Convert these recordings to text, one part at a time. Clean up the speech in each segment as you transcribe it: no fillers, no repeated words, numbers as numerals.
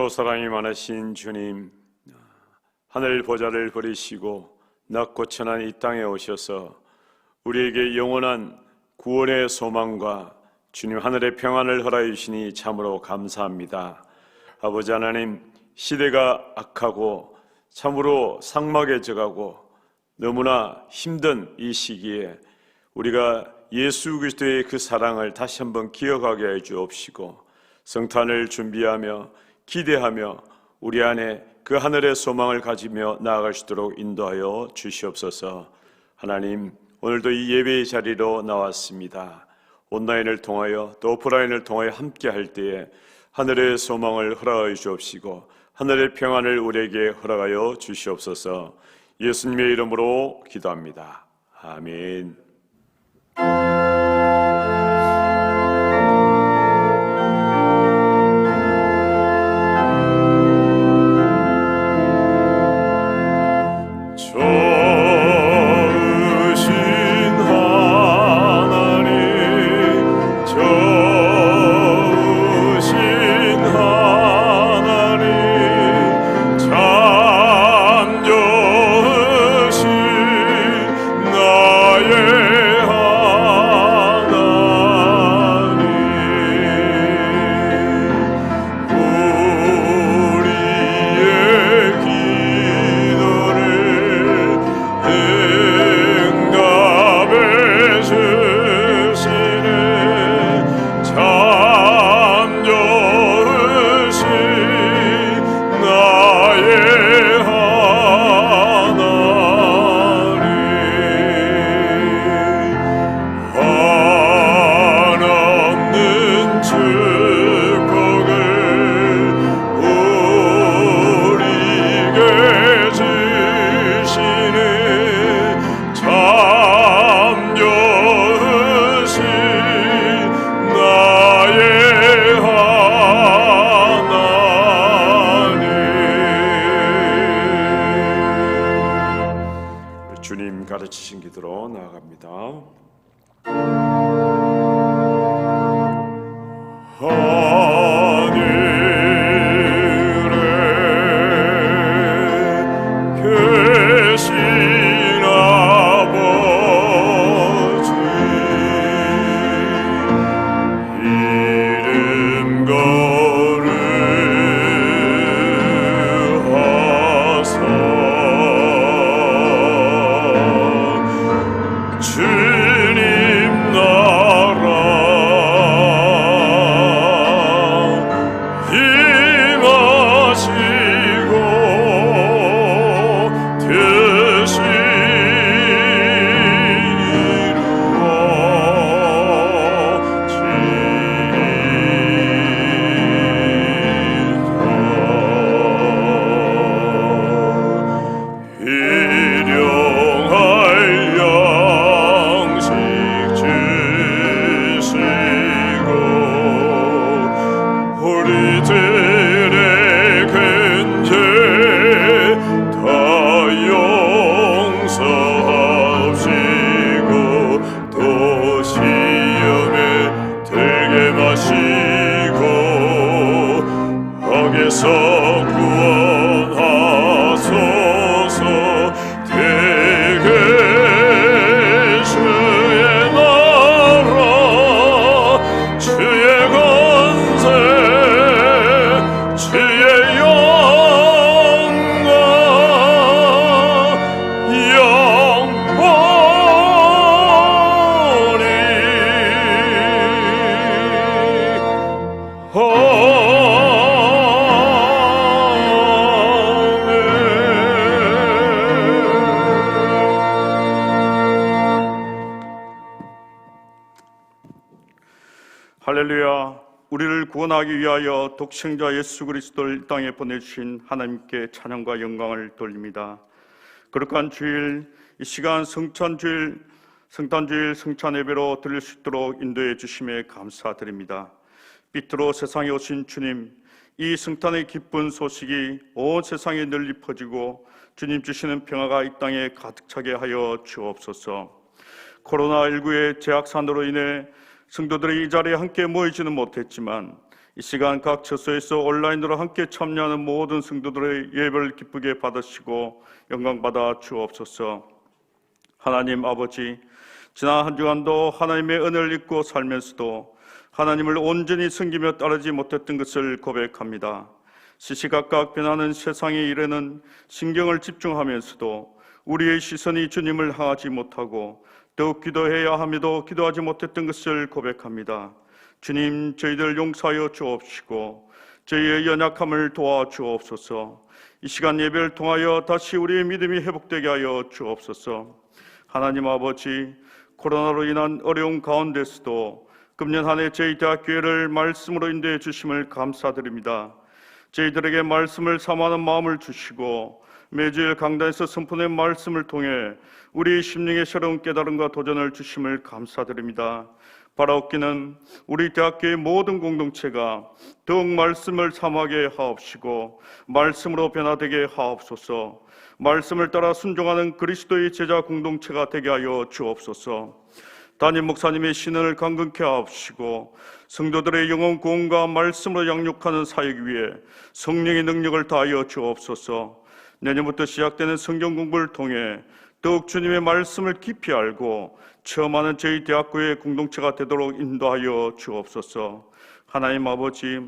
참으로 사랑이 많으신 주님, 하늘 보좌를 버리시고 낮고 천한 이 땅에 오셔서 우리에게 영원한 구원의 소망과 주님 하늘의 평안을 허락해 주시니 참으로 감사합니다. 아버지 하나님, 시대가 악하고 참으로 삭막해져가고 너무나 힘든 이 시기에 우리가 예수 그리스도의 그 사랑을 다시 한번 기억하게 해 주옵시고, 성탄을 준비하며 기대하며 우리 안에 그 하늘의 소망을 가지며 나아갈 수 있도록 인도하여 주시옵소서. 하나님, 오늘도 이 예배의 자리로 나왔습니다. 온라인을 통하여 또 오프라인을 통하여 함께 할 때에 하늘의 소망을 허락하여 주옵시고 하늘의 평안을 우리에게 허락하여 주시옵소서. 예수님의 이름으로 기도합니다. 아멘. 주님 가르치신 기도로 나아갑니다. 하늘에 계신 아버지, 이름 거룩하사 주님 나라 임하시고 뜻이 우리들의 근죄 다 용서하시고 또 시험에 들게 마시고 악에서 구원하소서. 되게 주의 나라 주의 권세 주의 영광 영원히 할렐루야. 우리를 구원하기 위하여 독생자 예수 그리스도를 이 땅에 보내주신 하나님께 찬양과 영광을 돌립니다. 거룩한 주일, 이 시간 성탄주일 성찬 예배로 드릴 수 있도록 인도해 주심에 감사드립니다. 빛으로 세상에 오신 주님, 이 성탄의 기쁜 소식이 온 세상에 널리 퍼지고 주님 주시는 평화가 이 땅에 가득 차게 하여 주옵소서. 코로나19의 재확산으로 인해 성도들이 이 자리에 함께 모이지는 못했지만 이 시간 각 처소에서 온라인으로 함께 참여하는 모든 성도들의 예배를 기쁘게 받으시고 영광받아 주옵소서. 하나님 아버지, 지난 한 주간도 하나님의 은혜를 잊고 살면서도 하나님을 온전히 섬기며 따르지 못했던 것을 고백합니다. 시시각각 변하는 세상의 일에는 신경을 집중하면서도 우리의 시선이 주님을 향하지 못하고 더욱 기도해야 함에도 기도하지 못했던 것을 고백합니다. 주님, 저희들 용서하여 주옵시고 저희의 연약함을 도와주옵소서. 이 시간 예배를 통하여 다시 우리의 믿음이 회복되게 하여 주옵소서. 하나님 아버지, 코로나로 인한 어려움 가운데서도 금년 한 해 저희 대학교회를 말씀으로 인도해 주심을 감사드립니다. 저희들에게 말씀을 삼하는 마음을 주시고 매주일 강단에서 선포된 말씀을 통해 우리 심령의 새로운 깨달음과 도전을 주심을 감사드립니다. 바라옵기는 우리 대학교의 모든 공동체가 더욱 말씀을 삼하게 하옵시고 말씀으로 변화되게 하옵소서. 말씀을 따라 순종하는 그리스도의 제자 공동체가 되게 하여 주옵소서. 담임 목사님의 신원을 강건케 하옵시고 성도들의 영혼 구원과 말씀으로 양육하는 사역 위에 성령의 능력을 다하여 주옵소서. 내년부터 시작되는 성경 공부를 통해 더욱 주님의 말씀을 깊이 알고 체험하는 저희 대학교의 공동체가 되도록 인도하여 주옵소서. 하나님 아버지,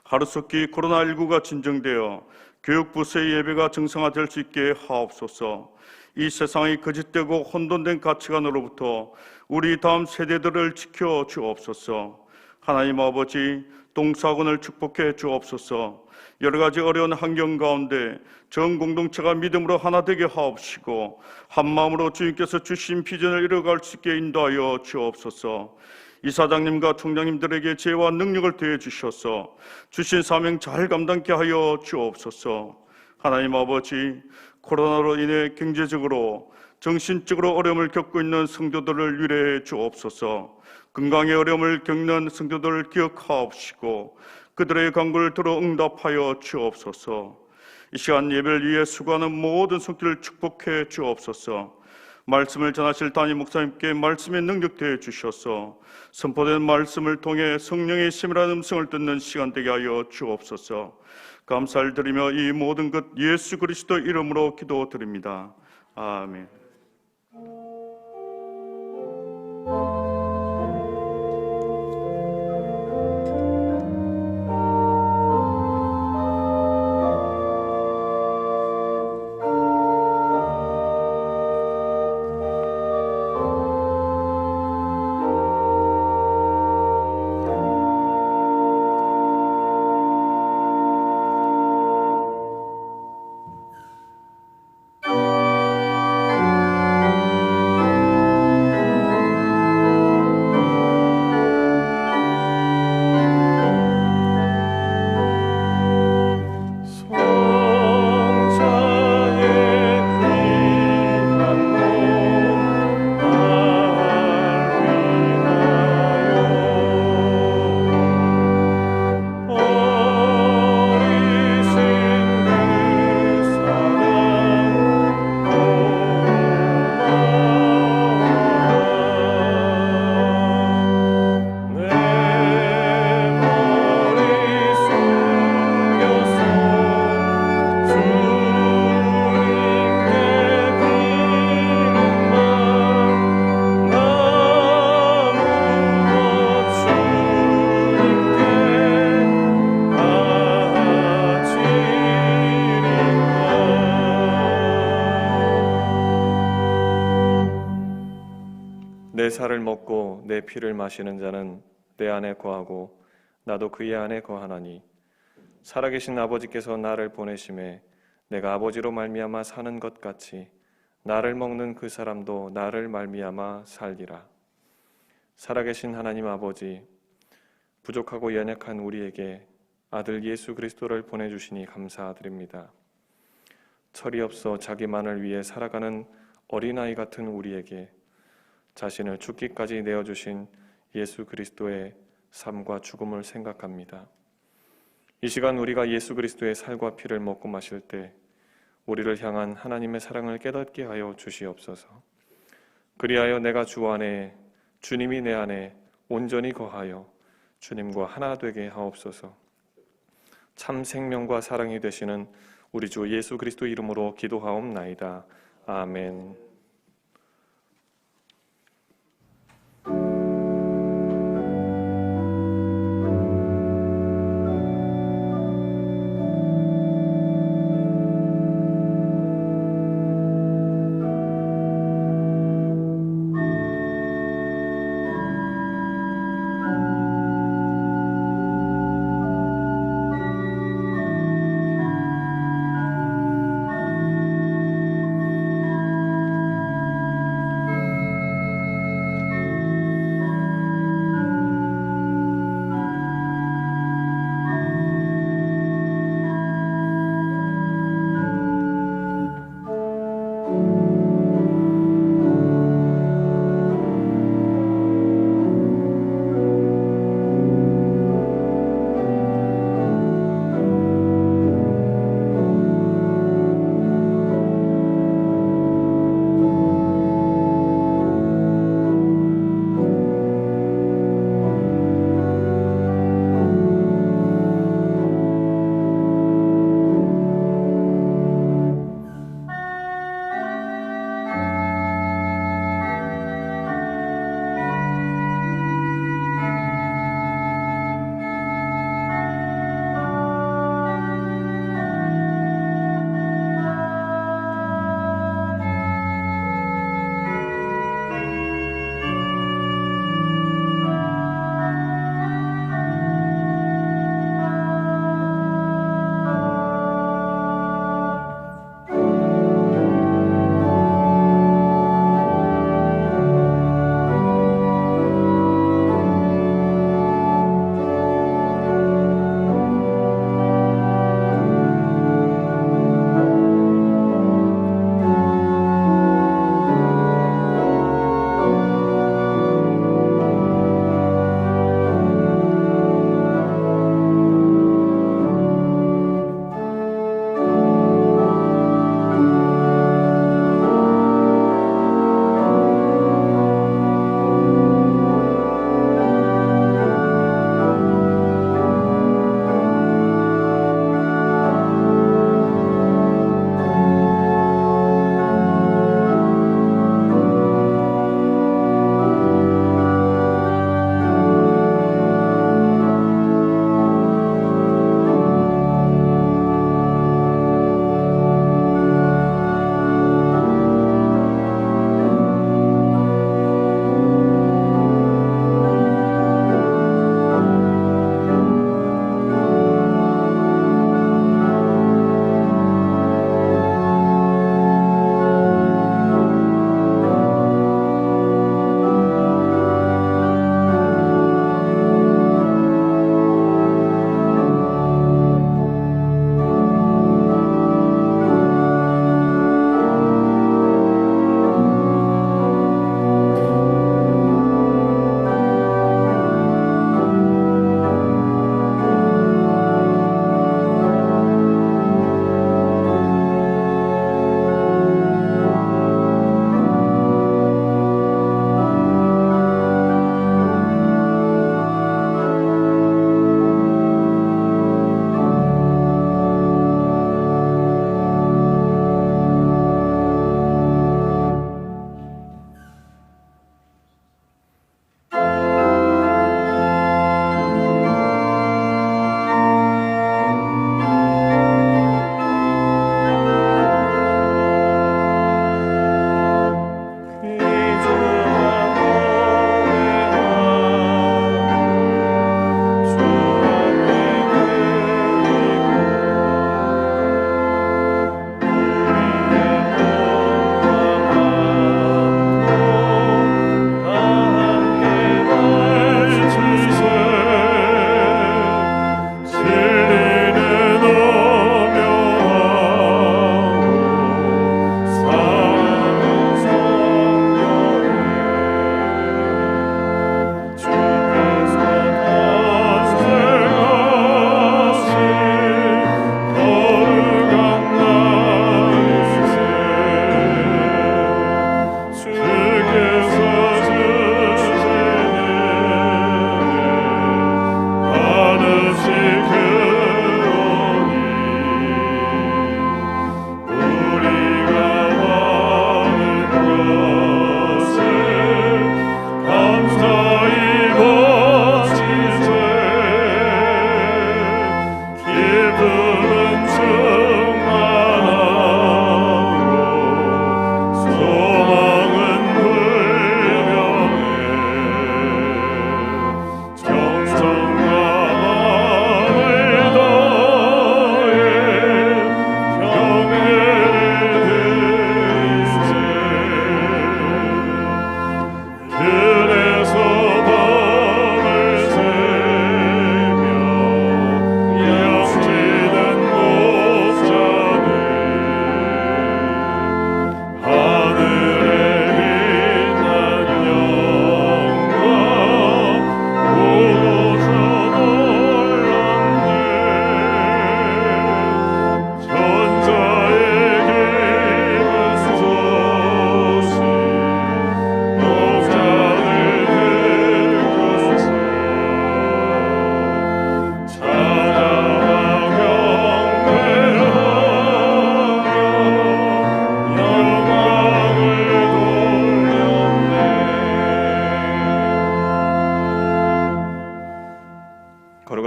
하루속히 코로나19가 진정되어 교육부서의 예배가 정상화될 수 있게 하옵소서. 이 세상이 거짓되고 혼돈된 가치관으로부터 우리 다음 세대들을 지켜 주옵소서. 하나님 아버지, 동사군을 축복해 주옵소서. 여러 가지 어려운 환경 가운데 전 공동체가 믿음으로 하나 되게 하옵시고 한 마음으로 주님께서 주신 비전을 이뤄갈 수 있게 인도하여 주옵소서. 이사장님과 총장님들에게 지혜와 능력을 더해 주셔서 주신 사명 잘 감당케 하여 주옵소서. 하나님 아버지, 코로나로 인해 경제적으로 정신적으로 어려움을 겪고 있는 성도들을 위로해 주옵소서. 건강의 어려움을 겪는 성도들을 기억하옵시고 그들의 간구를 들어 응답하여 주옵소서. 이 시간 예배를 위해 수고하는 모든 손길을 축복해 주옵소서. 말씀을 전하실 담임 목사님께 말씀의 능력 더해 주셔서 선포된 말씀을 통해 성령의 세밀한 음성을 듣는 시간 되게 하여 주옵소서. 감사를 드리며 이 모든 것 예수 그리스도 이름으로 기도드립니다. 아멘. 내 살을 먹고 내 피를 마시는 자는 내 안에 거하고 나도 그의 안에 거하나니 살아계신 아버지께서 나를 보내심에 내가 아버지로 말미암아 사는 것 같이 나를 먹는 그 사람도 나를 말미암아 살리라. 살아계신 하나님 아버지, 부족하고 연약한 우리에게 아들 예수 그리스도를 보내주시니 감사드립니다. 철이 없어 자기만을 위해 살아가는 어린아이 같은 우리에게 자신을 죽기까지 내어주신 예수 그리스도의 삶과 죽음을 생각합니다. 이 시간 우리가 예수 그리스도의 살과 피를 먹고 마실 때 우리를 향한 하나님의 사랑을 깨닫게 하여 주시옵소서. 그리하여 내가 주 안에, 주님이 내 안에 온전히 거하여 주님과 하나 되게 하옵소서. 참 생명과 사랑이 되시는 우리 주 예수 그리스도 이름으로 기도하옵나이다. 아멘.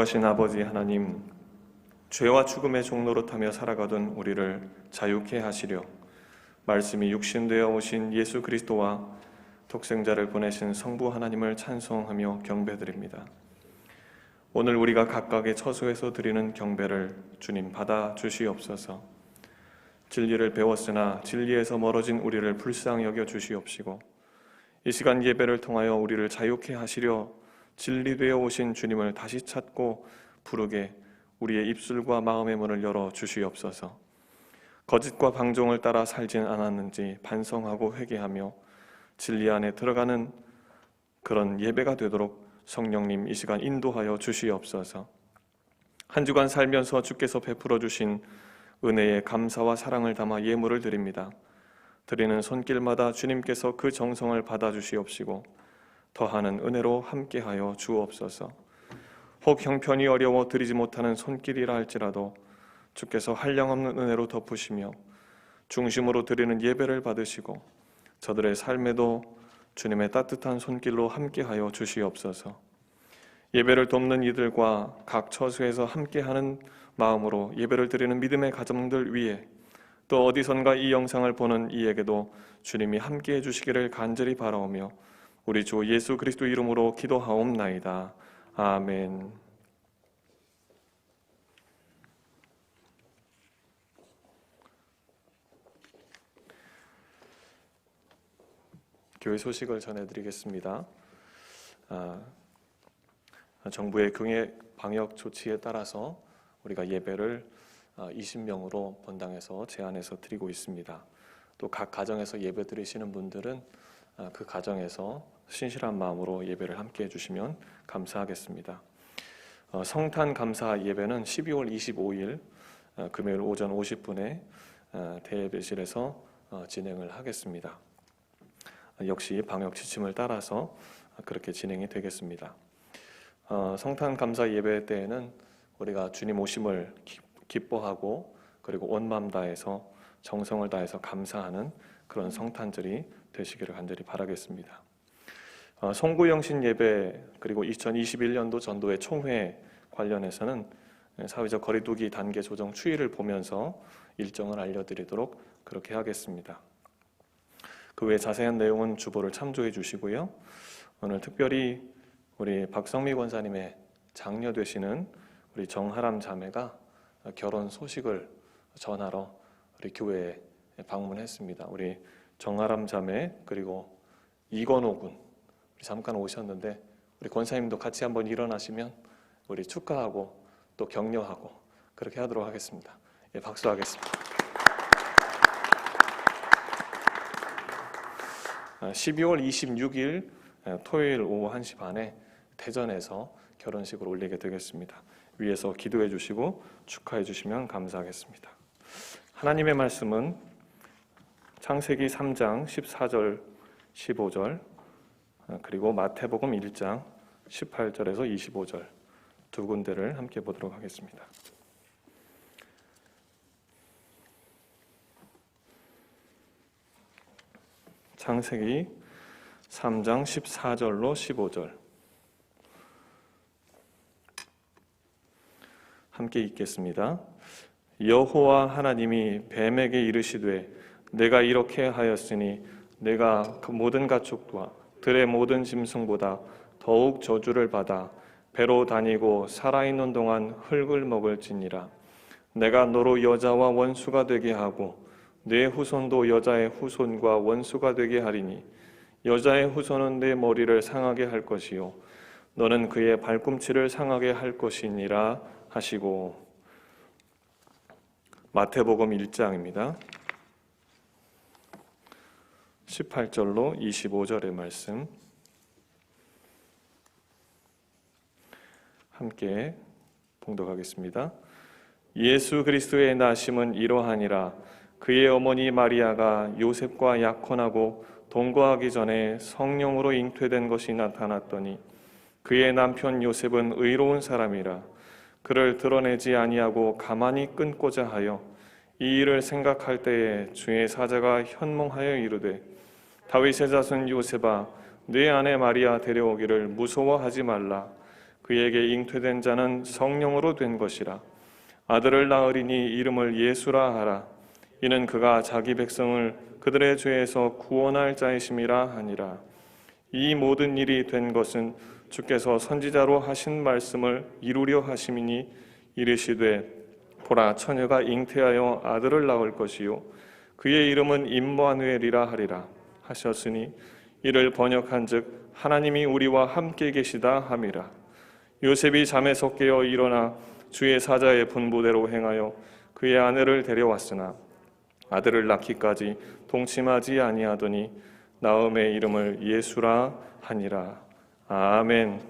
거룩하신 아버지 하나님, 죄와 죽음의 종로로 타며 살아가던 우리를 자유케 하시려 말씀이 육신되어 오신 예수 그리스도와 독생자를 보내신 성부 하나님을 찬송하며 경배드립니다. 오늘 우리가 각각의 처소에서 드리는 경배를 주님 받아 주시옵소서. 진리를 배웠으나 진리에서 멀어진 우리를 불쌍히 여겨 주시옵시고, 이 시간 예배를 통하여 우리를 자유케 하시려 진리되어 오신 주님을 다시 찾고 부르게 우리의 입술과 마음의 문을 열어 주시옵소서. 거짓과 방종을 따라 살진 않았는지 반성하고 회개하며 진리 안에 들어가는 그런 예배가 되도록 성령님 이 시간 인도하여 주시옵소서. 한 주간 살면서 주께서 베풀어 주신 은혜의 감사와 사랑을 담아 예물을 드립니다. 드리는 손길마다 주님께서 그 정성을 받아 주시옵시고 더하는 은혜로 함께하여 주옵소서. 혹 형편이 어려워 드리지 못하는 손길이라 할지라도 주께서 한량없는 은혜로 덮으시며 중심으로 드리는 예배를 받으시고 저들의 삶에도 주님의 따뜻한 손길로 함께하여 주시옵소서. 예배를 돕는 이들과 각 처소에서 함께하는 마음으로 예배를 드리는 믿음의 가정들 위에, 또 어디선가 이 영상을 보는 이에게도 주님이 함께해 주시기를 간절히 바라오며 우리 주 예수 그리스도 이름으로 기도하옵나이다. 아멘. 교회 소식을 전해드리겠습니다. 정부의 방역 조치에 따라서 우리가 예배를 20명으로 본당에서 제한해서 드리고 있습니다. 또 각 가정에서 예배 드리시는 분들은 그 가정에서 신실한 마음으로 예배를 함께 해주시면 감사하겠습니다. 성탄 감사 예배는 12월 25일 금요일 오전 50분에 대예배실에서 진행을 하겠습니다. 역시 방역 지침을 따라서 그렇게 진행이 되겠습니다. 성탄 감사 예배 때에는 우리가 주님 오심을 기뻐하고 그리고 온 마음 다해서 정성을 다해서 감사하는 그런 성탄절이 되시기를 간절히 바라겠습니다. 송구영신 예배 그리고 2021년도 전도회 총회 관련해서는 사회적 거리두기 단계 조정 추이를 보면서 일정을 알려드리도록 그렇게 하겠습니다. 그 외 자세한 내용은 주보를 참조해 주시고요. 오늘 특별히 우리 박성미 권사님의 장녀 되시는 우리 정하람 자매가 결혼 소식을 전하러 우리 교회에 방문했습니다. 우리 정하람 자매 그리고 이건호 군 잠깐 오셨는데 우리 권사님도 같이 한번 일어나시면 우리 축하하고 또 격려하고 그렇게 하도록 하겠습니다. 예, 박수하겠습니다. 12월 26일 토요일 오후 1시 반에 대전에서 결혼식을 올리게 되겠습니다. 위에서 기도해 주시고 축하해 주시면 감사하겠습니다. 하나님의 말씀은 창세기 3장 14절 15절 그리고 마태복음 1장 18절에서 25절 두 군데를 함께 보도록 하겠습니다. 창세기 3장 14절로 15절 함께 읽겠습니다. 여호와 하나님이 뱀에게 이르시되 내가 이렇게 하였으니 내가 그 모든 가축과 들의 모든 짐승보다 더욱 저주를 받아 배로 다니고 살아있는 동안 흙을 먹을지니라. 내가 너로 여자와 원수가 되게 하고 내 후손도 여자의 후손과 원수가 되게 하리니 여자의 후손은 내 머리를 상하게 할 것이요 너는 그의 발꿈치를 상하게 할 것이니라 하시고. 마태복음 1장입니다. 18절로 25절의 말씀 함께 봉독하겠습니다. 예수 그리스도의 나심은 이러하니라. 그의 어머니 마리아가 요셉과 약혼하고 동거하기 전에 성령으로 잉태된 것이 나타났더니 그의 남편 요셉은 의로운 사람이라. 그를 드러내지 아니하고 가만히 끊고자 하여 이 일을 생각할 때에 주의 사자가 현몽하여 이르되 다윗의 자손 요셉아 네 아내 마리아 데려오기를 무서워하지 말라. 그에게 잉태된 자는 성령으로 된 것이라. 아들을 낳으리니 이름을 예수라 하라. 이는 그가 자기 백성을 그들의 죄에서 구원할 자이심이라 하니라. 이 모든 일이 된 것은 주께서 선지자로 하신 말씀을 이루려 하심이니 이르시되 보라 처녀가 잉태하여 아들을 낳을 것이요 그의 이름은 임마누엘이라 하리라 하셨으니 이를 번역한즉 하나님이 우리와 함께 계시다 함이라. 요셉이 잠에서 깨어 일어나 주의 사자의 분부대로 행하여 그의 아내를 데려왔으나 아들을 낳기까지 동침하지 아니하더니 나음의 이름을 예수라 하니라. 아멘.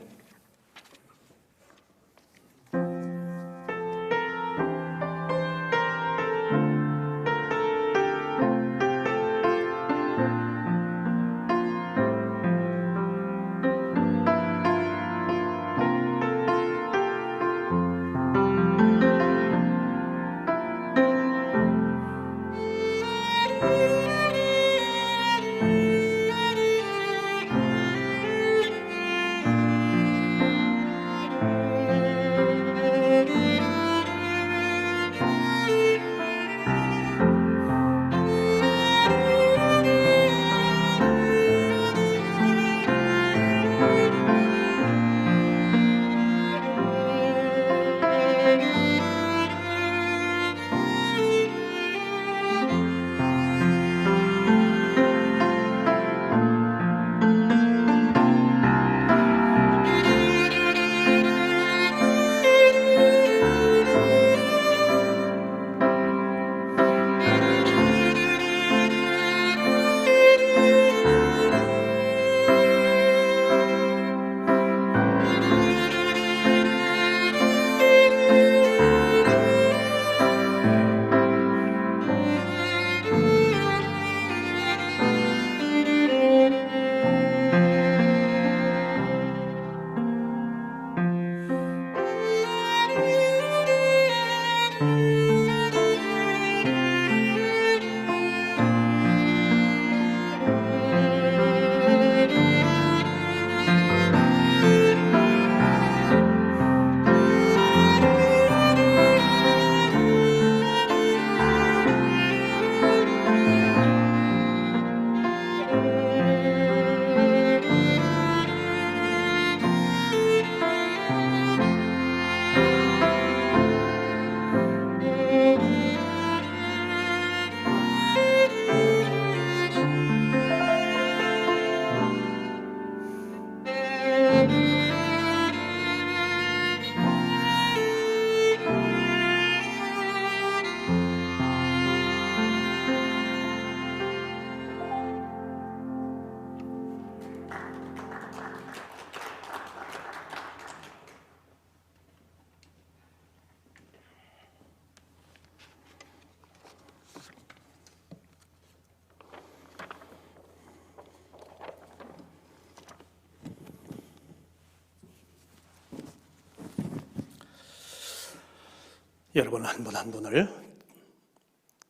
여러분 한 분 한 분을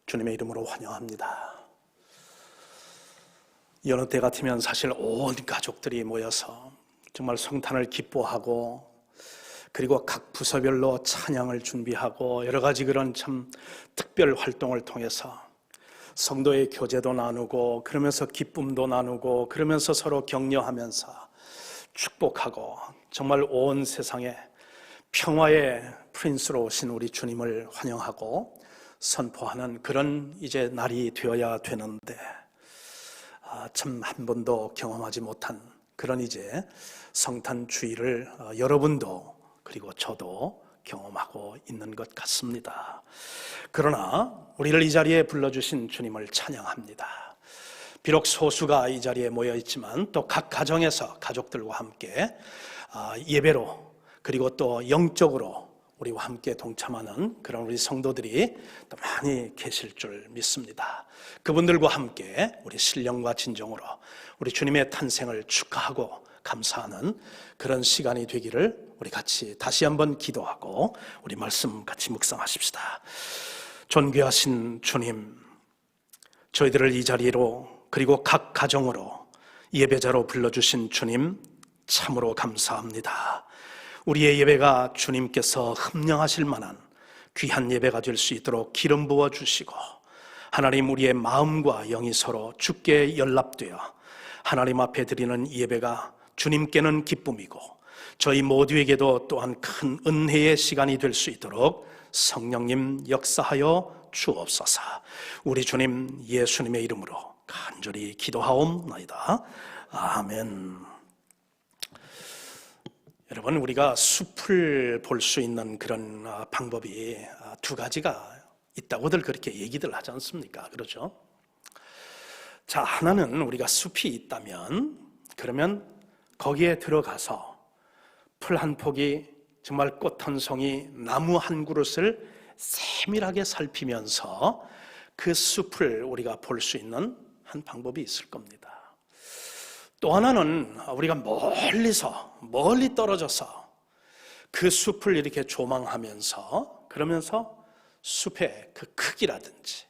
주님의 이름으로 환영합니다. 여느 때 같으면 사실 온 가족들이 모여서 정말 성탄을 기뻐하고 그리고 각 부서별로 찬양을 준비하고 여러 가지 그런 참 특별 활동을 통해서 성도의 교제도 나누고 그러면서 기쁨도 나누고 그러면서 서로 격려하면서 축복하고 정말 온 세상에 평화의 프린스로 오신 우리 주님을 환영하고 선포하는 그런 이제 날이 되어야 되는데 참 한 번도 경험하지 못한 그런 이제 성탄 주일을 여러분도 그리고 저도 경험하고 있는 것 같습니다. 그러나 우리를 이 자리에 불러주신 주님을 찬양합니다. 비록 소수가 이 자리에 모여 있지만 또 각 가정에서 가족들과 함께 예배로 그리고 또 영적으로 우리와 함께 동참하는 그런 우리 성도들이 또 많이 계실 줄 믿습니다. 그분들과 함께 우리 신령과 진정으로 우리 주님의 탄생을 축하하고 감사하는 그런 시간이 되기를 우리 같이 다시 한번 기도하고 우리 말씀 같이 묵상하십시다. 존귀하신 주님, 저희들을 이 자리로 그리고 각 가정으로 예배자로 불러주신 주님 참으로 감사합니다. 우리의 예배가 주님께서 흠령하실 만한 귀한 예배가 될 수 있도록 기름 부어주시고 하나님 우리의 마음과 영이 서로 주께 연합되어 하나님 앞에 드리는 예배가 주님께는 기쁨이고 저희 모두에게도 또한 큰 은혜의 시간이 될 수 있도록 성령님 역사하여 주옵소서. 우리 주님 예수님의 이름으로 간절히 기도하옵나이다. 아멘. 여러분, 우리가 숲을 볼 수 있는 그런 방법이 두 가지가 있다고들 그렇게 얘기들 하지 않습니까? 그렇죠? 자, 하나는 우리가 숲이 있다면 그러면 거기에 들어가서 풀 한 폭이 정말 꽃 한 송이 나무 한 그릇을 세밀하게 살피면서 그 숲을 우리가 볼 수 있는 한 방법이 있을 겁니다. 또 하나는 우리가 멀리 떨어져서 그 숲을 이렇게 조망하면서 그러면서 숲의 그 크기라든지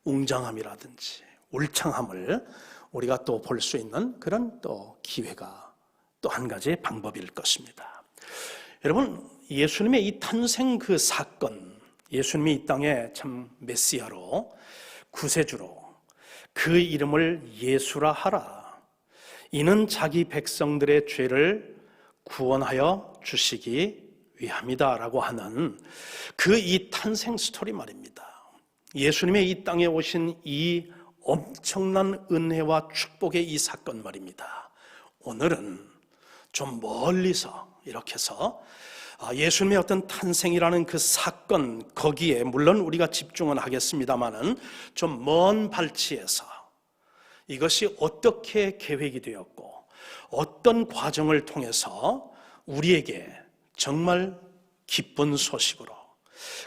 웅장함이라든지 울창함을 우리가 또 볼 수 있는 그런 또 기회가 또 한 가지 방법일 것입니다. 여러분, 예수님의 이 탄생 그 사건, 예수님이 이 땅에 참 메시아로 구세주로 그 이름을 예수라 하라. 이는 자기 백성들의 죄를 구원하여 주시기 위함이다 라고 하는 그 이 탄생 스토리 말입니다. 예수님의 이 땅에 오신 이 엄청난 은혜와 축복의 이 사건 말입니다. 오늘은 좀 멀리서 이렇게 해서 예수님의 어떤 탄생이라는 그 사건 거기에 물론 우리가 집중은 하겠습니다마는 좀 먼 발치에서 이것이 어떻게 계획이 되었고 어떤 과정을 통해서 우리에게 정말 기쁜 소식으로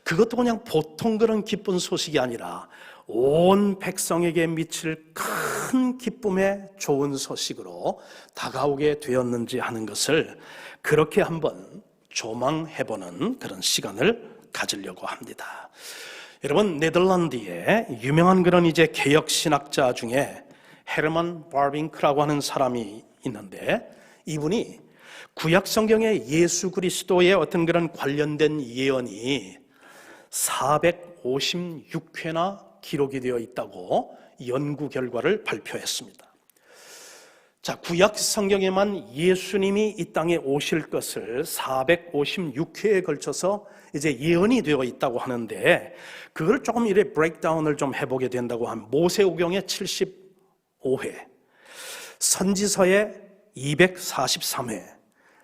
그것도 그냥 보통 그런 기쁜 소식이 아니라 온 백성에게 미칠 큰 기쁨의 좋은 소식으로 다가오게 되었는지 하는 것을 그렇게 한번 조망해보는 그런 시간을 가지려고 합니다. 여러분, 네덜란드에 유명한 그런 이제 개혁신학자 중에 헤르만 바빙크라고 하는 사람이 있는데 이분이 구약 성경에 예수 그리스도의 어떤 그런 관련된 예언이 456회나 기록이 되어 있다고 연구 결과를 발표했습니다. 자, 구약 성경에만 예수님이 이 땅에 오실 것을 456회에 걸쳐서 이제 예언이 되어 있다고 하는데 그걸 조금 이렇게 브레이크다운을 좀 해보게 된다고 하면 모세오경의 75회, 선지서의 243회,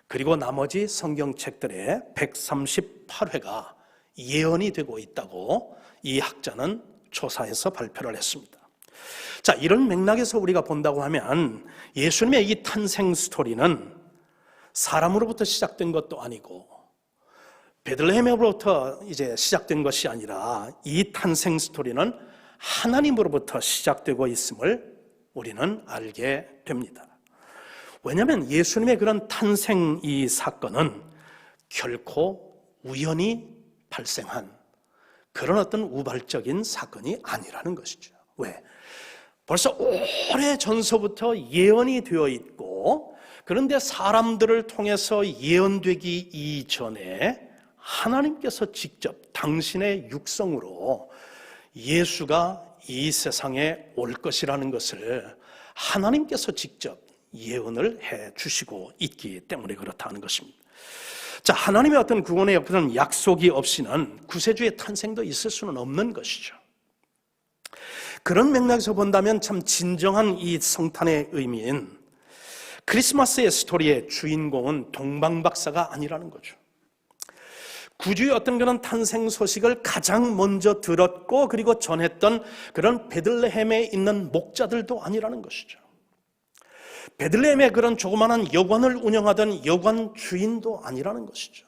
그리고 나머지 성경책들의 138회가 예언이 되고 있다고 이 학자는 조사해서 발표를 했습니다. 자, 이런 맥락에서 우리가 본다고 하면 예수님의 이 탄생 스토리는 사람으로부터 시작된 것도 아니고 베들레헴으로부터 이제 시작된 것이 아니라 이 탄생 스토리는 하나님으로부터 시작되고 있음을 우리는 알게 됩니다. 왜냐하면 예수님의 그런 탄생 이 사건은 결코 우연히 발생한 그런 어떤 우발적인 사건이 아니라는 것이죠. 왜? 벌써 오래 전서부터 예언이 되어 있고 그런데 사람들을 통해서 예언되기 이전에 하나님께서 직접 당신의 육성으로 예수가 이 세상에 올 것이라는 것을 하나님께서 직접 예언을 해 주시고 있기 때문에 그렇다는 것입니다. 자, 하나님의 어떤 구원의 그런 약속이 없이는 구세주의 탄생도 있을 수는 없는 것이죠. 그런 맥락에서 본다면 참 진정한 이 성탄의 의미인 크리스마스의 스토리의 주인공은 동방박사가 아니라는 거죠. 구주의 어떤 그런 탄생 소식을 가장 먼저 들었고 그리고 전했던 그런 베들레헴에 있는 목자들도 아니라는 것이죠. 베들레헴의 그런 조그마한 여관을 운영하던 여관 주인도 아니라는 것이죠.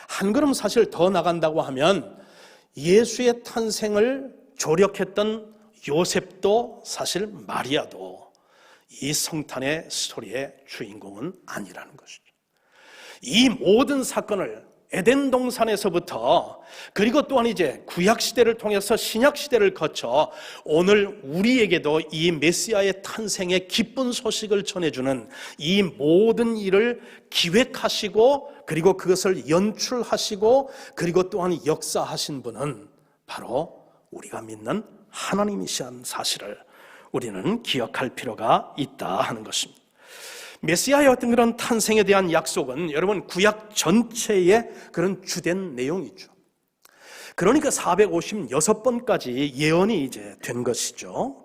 한 걸음 사실 더 나간다고 하면 예수의 탄생을 조력했던 요셉도 사실 마리아도 이 성탄의 스토리의 주인공은 아니라는 것이죠. 이 모든 사건을 에덴 동산에서부터 그리고 또한 이제 구약 시대를 통해서 신약 시대를 거쳐 오늘 우리에게도 이 메시아의 탄생의 기쁜 소식을 전해주는 이 모든 일을 기획하시고 그리고 그것을 연출하시고 그리고 또한 역사하신 분은 바로 우리가 믿는 하나님이시한 사실을 우리는 기억할 필요가 있다 하는 것입니다. 메시아의 어떤 그런 탄생에 대한 약속은 여러분 구약 전체의 그런 주된 내용이죠. 그러니까 456번까지 예언이 이제 된 것이죠.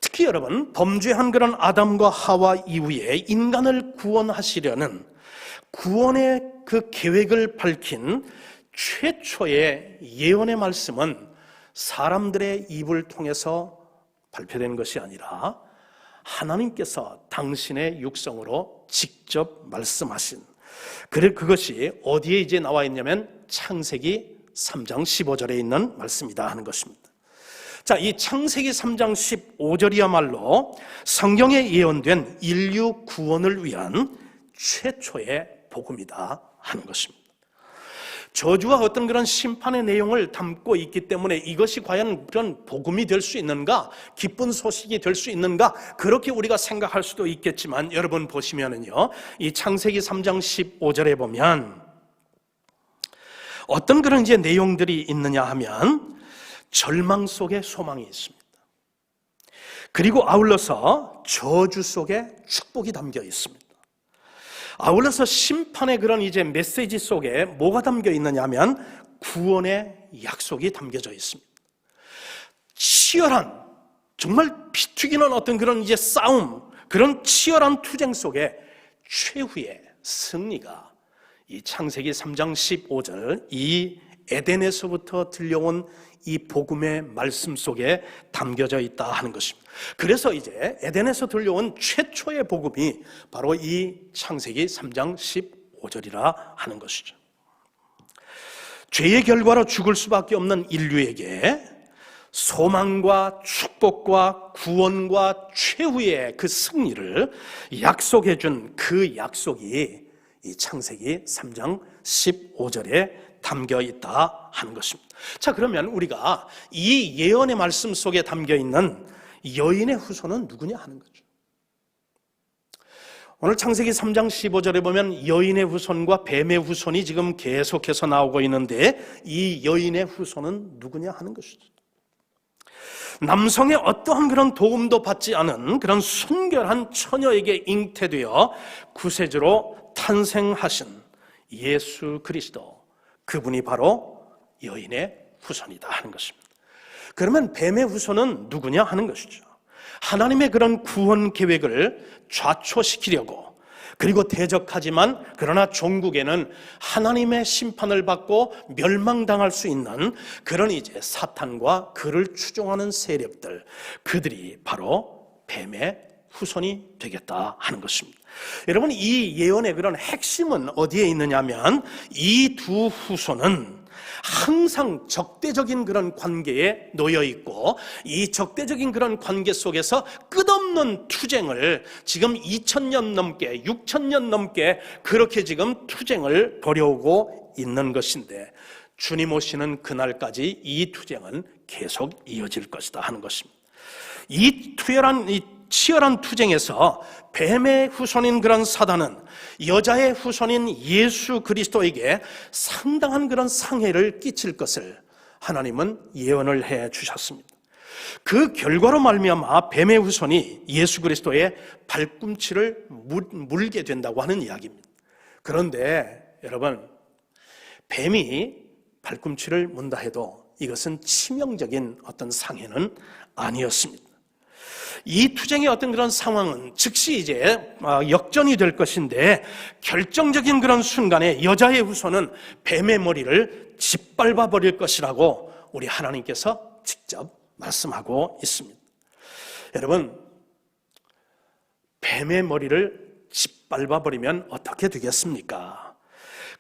특히 여러분 범죄한 그런 아담과 하와 이후에 인간을 구원하시려는 구원의 그 계획을 밝힌 최초의 예언의 말씀은 사람들의 입을 통해서 발표된 것이 아니라 하나님께서 당신의 육성으로 직접 말씀하신 그것이 어디에 이제 나와 있냐면 창세기 3장 15절에 있는 말씀이다 하는 것입니다. 자, 이 창세기 3장 15절이야말로 성경에 예언된 인류 구원을 위한 최초의 복음이다 하는 것입니다. 저주와 어떤 그런 심판의 내용을 담고 있기 때문에 이것이 과연 그런 복음이 될 수 있는가, 기쁜 소식이 될 수 있는가, 그렇게 우리가 생각할 수도 있겠지만 여러분 보시면은요, 이 창세기 3장 15절에 보면 어떤 그런 이제 내용들이 있느냐 하면 절망 속에 소망이 있습니다. 그리고 아울러서 저주 속에 축복이 담겨 있습니다. 아울러서 심판의 그런 이제 메시지 속에 뭐가 담겨 있느냐면 구원의 약속이 담겨져 있습니다. 치열한 정말 피 튀기는 어떤 그런 이제 싸움, 그런 치열한 투쟁 속에 최후의 승리가 이 창세기 3장 15절 이 에덴에서부터 들려온 이 복음의 말씀 속에 담겨져 있다 하는 것입니다. 그래서 이제 에덴에서 들려온 최초의 복음이 바로 이 창세기 3장 15절이라 하는 것이죠. 죄의 결과로 죽을 수밖에 없는 인류에게 소망과 축복과 구원과 최후의 그 승리를 약속해 준 그 약속이 이 창세기 3장 15절에 담겨 있다 하는 것입니다. 자, 그러면 우리가 이 예언의 말씀 속에 담겨 있는 여인의 후손은 누구냐 하는 거죠. 오늘 창세기 3장 15절에 보면 여인의 후손과 뱀의 후손이 지금 계속해서 나오고 있는데 이 여인의 후손은 누구냐 하는 것이죠. 남성의 어떠한 그런 도움도 받지 않은 그런 순결한 처녀에게 잉태되어 구세주로 탄생하신 예수 그리스도, 그분이 바로 여인의 후손이다 하는 것입니다. 그러면 뱀의 후손은 누구냐 하는 것이죠. 하나님의 그런 구원 계획을 좌초시키려고 그리고 대적하지만 그러나 종국에는 하나님의 심판을 받고 멸망당할 수 있는 그런 이제 사탄과 그를 추종하는 세력들, 그들이 바로 뱀의 후손이 되겠다 하는 것입니다. 여러분, 이 예언의 그런 핵심은 어디에 있느냐면 이 두 후손은 항상 적대적인 그런 관계에 놓여 있고 이 적대적인 그런 관계 속에서 끝없는 투쟁을 지금 2000년 넘게 6000년 넘게 그렇게 지금 투쟁을 벌여오고 있는 것인데 주님 오시는 그날까지 이 투쟁은 계속 이어질 것이다 하는 것입니다. 이 치열한 투쟁에서 뱀의 후손인 그런 사단은 여자의 후손인 예수 그리스도에게 상당한 그런 상해를 끼칠 것을 하나님은 예언을 해 주셨습니다. 그 결과로 말미암아 뱀의 후손이 예수 그리스도의 발꿈치를 물게 된다고 하는 이야기입니다. 그런데 여러분, 뱀이 발꿈치를 문다 해도 이것은 치명적인 어떤 상해는 아니었습니다. 이 투쟁의 어떤 그런 상황은 즉시 이제 역전이 될 것인데, 결정적인 그런 순간에 여자의 후손은 뱀의 머리를 짓밟아 버릴 것이라고 우리 하나님께서 직접 말씀하고 있습니다. 여러분, 뱀의 머리를 짓밟아 버리면 어떻게 되겠습니까?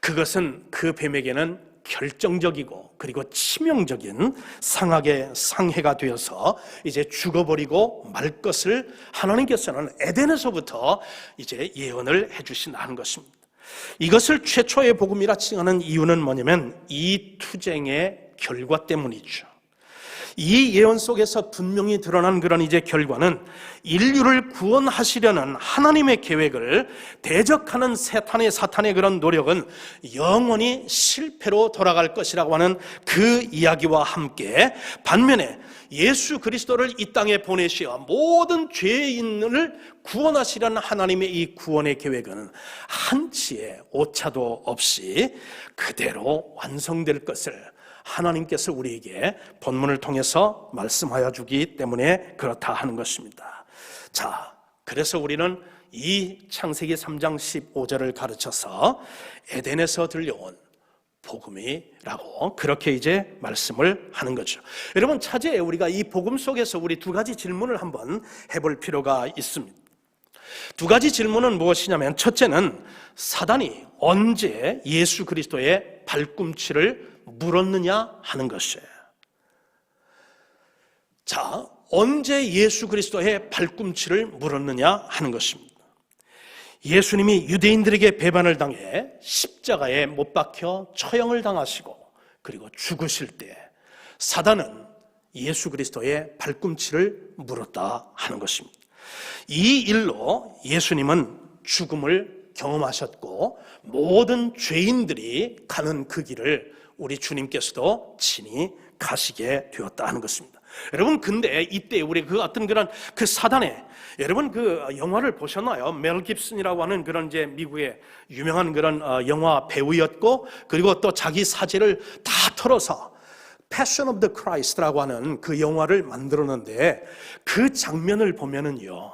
그것은 그 뱀에게는 결정적이고 그리고 치명적인 상해가 되어서 이제 죽어버리고 말 것을 하나님께서는 에덴에서부터 이제 예언을 해주신다는 것입니다. 이것을 최초의 복음이라 칭하는 이유는 뭐냐면 이 투쟁의 결과 때문이죠. 이 예언 속에서 분명히 드러난 그런 이제 결과는 인류를 구원하시려는 하나님의 계획을 대적하는 사탄의 그런 노력은 영원히 실패로 돌아갈 것이라고 하는 그 이야기와 함께, 반면에 예수 그리스도를 이 땅에 보내시어 모든 죄인을 구원하시려는 하나님의 이 구원의 계획은 한치의 오차도 없이 그대로 완성될 것을 하나님께서 우리에게 본문을 통해서 말씀하여 주기 때문에 그렇다 하는 것입니다. 자, 그래서 우리는 이 창세기 3장 15절을 가르쳐서 에덴에서 들려온 복음이라고 그렇게 이제 말씀을 하는 거죠. 여러분, 차제에 우리가 이 복음 속에서 우리 두 가지 질문을 한번 해볼 필요가 있습니다. 두 가지 질문은 무엇이냐면, 첫째는 사단이 언제 예수 그리스도의 발꿈치를 물었느냐 하는 것이에요. 자, 언제 예수 그리스도의 발꿈치를 물었느냐 하는 것입니다. 예수님이 유대인들에게 배반을 당해 십자가에 못 박혀 처형을 당하시고 그리고 죽으실 때 사단은 예수 그리스도의 발꿈치를 물었다 하는 것입니다. 이 일로 예수님은 죽음을 경험하셨고 모든 죄인들이 가는 그 길을 우리 주님께서도 친히 가시게 되었다 하는 것입니다. 여러분, 근데 이때 우리 그 어떤 그런 그 사단의, 여러분 그 영화를 보셨나요? 멜 깁슨이라고 하는 그런 이제 미국의 유명한 그런 영화 배우였고, 그리고 또 자기 사제를 다 털어서 Passion of the Christ라고 하는 그 영화를 만들었는데, 그 장면을 보면은요,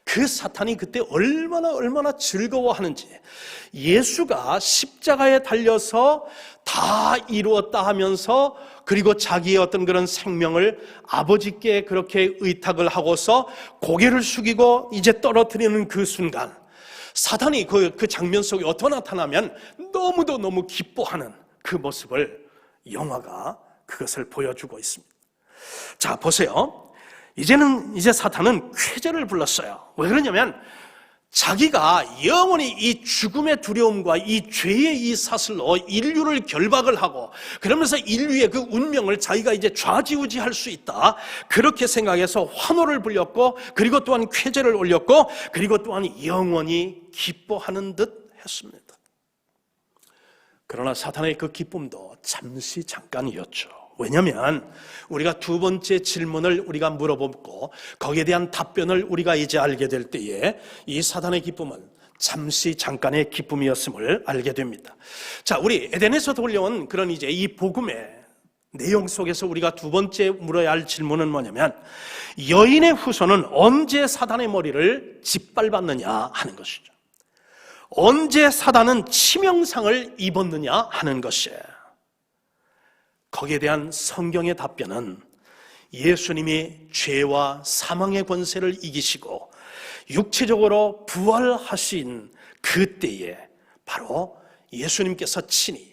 그 사탄이 그때 얼마나 즐거워하는지, 예수가 십자가에 달려서 다 이루었다 하면서, 그리고 자기의 어떤 그런 생명을 아버지께 그렇게 의탁을 하고서 고개를 숙이고 이제 떨어뜨리는 그 순간, 사탄이 그 장면 속에 어떻게 나타나면 너무 기뻐하는 그 모습을 영화가 그것을 보여주고 있습니다. 자, 보세요. 이제 사탄은 쾌재를 불렀어요. 왜 그러냐면 자기가 영원히 이 죽음의 두려움과 이 죄의 이 사슬로 인류를 결박을 하고, 그러면서 인류의 그 운명을 자기가 이제 좌지우지할 수 있다, 그렇게 생각해서 환호를 불렸고, 그리고 또한 쾌재를 올렸고, 그리고 또한 영원히 기뻐하는 듯 했습니다. 그러나 사탄의 그 기쁨도 잠시 잠깐이었죠. 왜냐하면 우리가 두 번째 질문을 우리가 물어보고 거기에 대한 답변을 우리가 이제 알게 될 때에 이 사단의 기쁨은 잠시 잠깐의 기쁨이었음을 알게 됩니다. 자, 우리 에덴에서 돌려온 그런 이제 이 복음의 내용 속에서 우리가 두 번째 물어야 할 질문은 뭐냐면, 여인의 후손은 언제 사단의 머리를 짓밟았느냐 하는 것이죠. 언제 사단은 치명상을 입었느냐 하는 것이에요. 거기에 대한 성경의 답변은 예수님이 죄와 사망의 권세를 이기시고 육체적으로 부활하신 그때에 바로 예수님께서 친히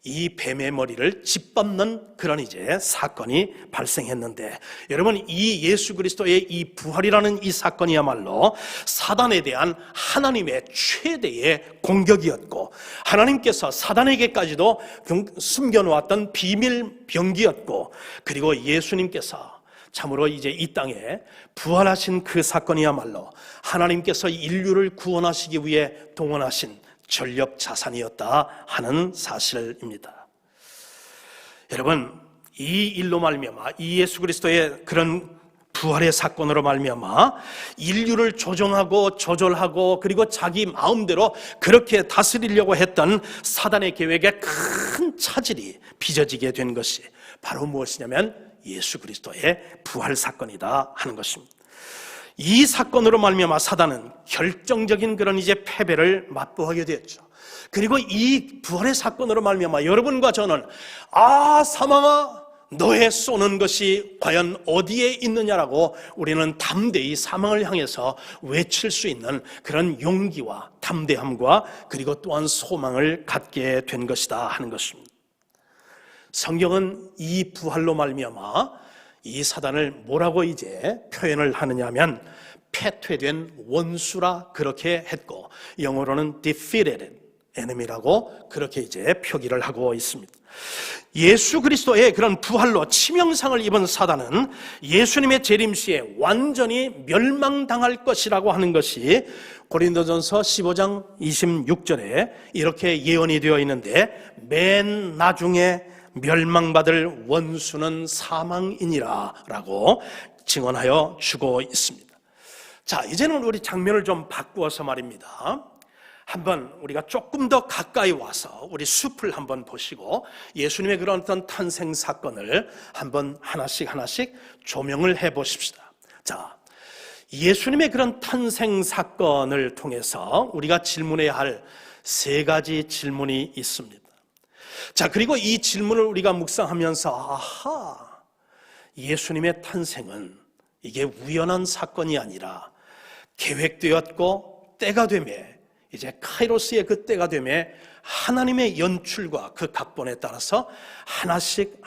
이 뱀의 머리를 짓밟는 그런 이제 사건이 발생했는데, 여러분, 이 예수 그리스도의 이 부활이라는 이 사건이야말로 사단에 대한 하나님의 최대의 공격이었고, 하나님께서 사단에게까지도 숨겨놓았던 비밀 병기였고, 그리고 예수님께서 참으로 이제 이 땅에 부활하신 그 사건이야말로 하나님께서 인류를 구원하시기 위해 동원하신 전력 자산이었다 하는 사실입니다. 여러분, 이 일로 말미암아, 이 예수 그리스도의 그런 부활의 사건으로 말미암아 인류를 조종하고 조절하고 그리고 자기 마음대로 그렇게 다스리려고 했던 사단의 계획에 큰 차질이 빚어지게 된 것이 바로 무엇이냐면 예수 그리스도의 부활 사건이다 하는 것입니다. 이 사건으로 말미암아 사단은 결정적인 그런 이제 패배를 맛보게 되었죠. 그리고 이 부활의 사건으로 말미암아 여러분과 저는 사망아 너의 쏘는 것이 과연 어디에 있느냐라고 우리는 담대히 사망을 향해서 외칠 수 있는 그런 용기와 담대함과 그리고 또한 소망을 갖게 된 것이다 하는 것입니다. 성경은 이 부활로 말미암아 이 사단을 뭐라고 이제 표현을 하느냐 하면 패퇴된 원수라 그렇게 했고 영어로는 defeated enemy라고 그렇게 이제 표기를 하고 있습니다. 예수 그리스도의 그런 부활로 치명상을 입은 사단은 예수님의 재림 시에 완전히 멸망당할 것이라고 하는 것이 고린도전서 15장 26절에 이렇게 예언이 되어 있는데 맨 나중에 멸망받을 원수는 사망이니라 라고 증언하여 주고 있습니다. 자, 이제는 우리 장면을 좀 바꾸어서 말입니다. 한번 우리가 조금 더 가까이 와서 우리 숲을 한번 보시고 예수님의 그런 어떤 탄생 사건을 한번 하나씩 조명을 해 보십시다. 자, 예수님의 그런 탄생 사건을 통해서 우리가 질문해야 할 세 가지 질문이 있습니다. 자, 그리고 이 질문을 우리가 묵상하면서 예수님의 탄생은 이게 우연한 사건이 아니라 계획되었고 때가 되매 이제 카이로스의 그 때가 되매 하나님의 연출과 그 각본에 따라서 하나씩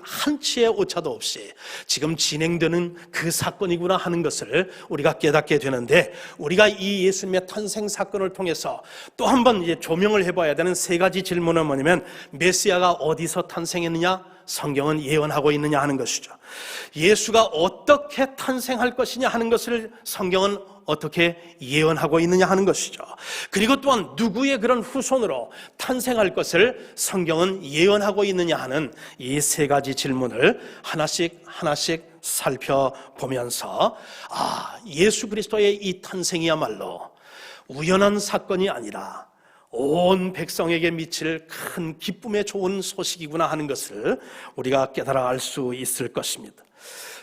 한치의 오차도 없이 지금 진행되는 그 사건이구나 하는 것을 우리가 깨닫게 되는데, 우리가 이 예수님의 탄생 사건을 통해서 또 한 번 이제 조명을 해봐야 되는 세 가지 질문은 뭐냐면, 메시아가 어디서 탄생했느냐, 성경은 예언하고 있느냐 하는 것이죠. 예수가 어떻게 탄생할 것이냐 하는 것을 성경은 어떻게 예언하고 있느냐 하는 것이죠. 그리고 또한 누구의 그런 후손으로 탄생할 것을 성경은 예언하고 있느냐 하는 이 세 가지 질문을 하나씩 살펴보면서 예수 그리스도의 이 탄생이야말로 우연한 사건이 아니라 온 백성에게 미칠 큰 기쁨의 좋은 소식이구나 하는 것을 우리가 깨달아 알 수 있을 것입니다.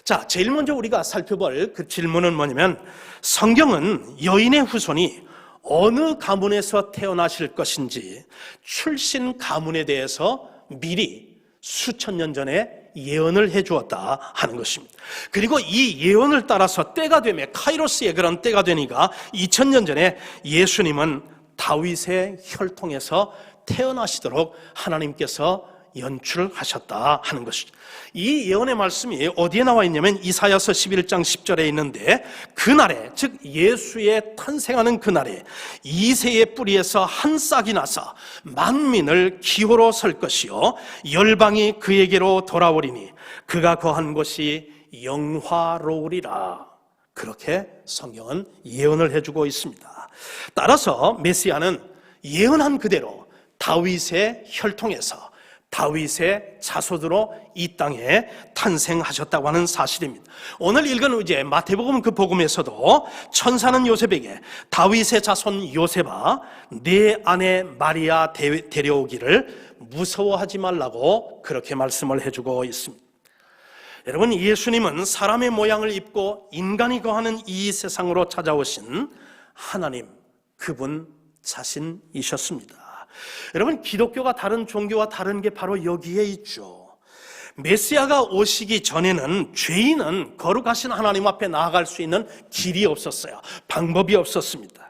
자, 제일 먼저 우리가 살펴볼 그 질문은 뭐냐면, 성경은 여인의 후손이 어느 가문에서 태어나실 것인지 출신 가문에 대해서 미리 수천 년 전에 예언을 해주었다 하는 것입니다. 그리고 이 예언을 따라서 때가 되면, 카이로스의 그런 때가 되니까 2000년 전에 예수님은 다윗의 혈통에서 태어나시도록 하나님께서 연출하셨다 하는 것이죠. 이 예언의 말씀이 어디에 나와 있냐면 이사야서 11장 10절에 있는데, 그날에, 즉 예수의 탄생하는 그날에 이새의 뿌리에서 한 싹이 나서 만민을 기호로 설 것이요 열방이 그에게로 돌아오리니 그가 거한 곳이 영화로우리라. 그렇게 성경은 예언을 해주고 있습니다. 따라서 메시아는 예언한 그대로 다윗의 혈통에서 다윗의 자손으로 이 땅에 탄생하셨다고 하는 사실입니다. 오늘 읽은 이제 마태복음 그 복음에서도 천사는 요셉에게 다윗의 자손 요셉아, 내 아내 마리아 데려오기를 무서워하지 말라고 그렇게 말씀을 해주고 있습니다. 여러분, 예수님은 사람의 모양을 입고 인간이 거하는 이 세상으로 찾아오신 하나님, 그분 자신이셨습니다. 여러분, 기독교가 다른 종교와 다른 게 바로 여기에 있죠. 메시아가 오시기 전에는 죄인은 거룩하신 하나님 앞에 나아갈 수 있는 길이 없었어요. 방법이 없었습니다.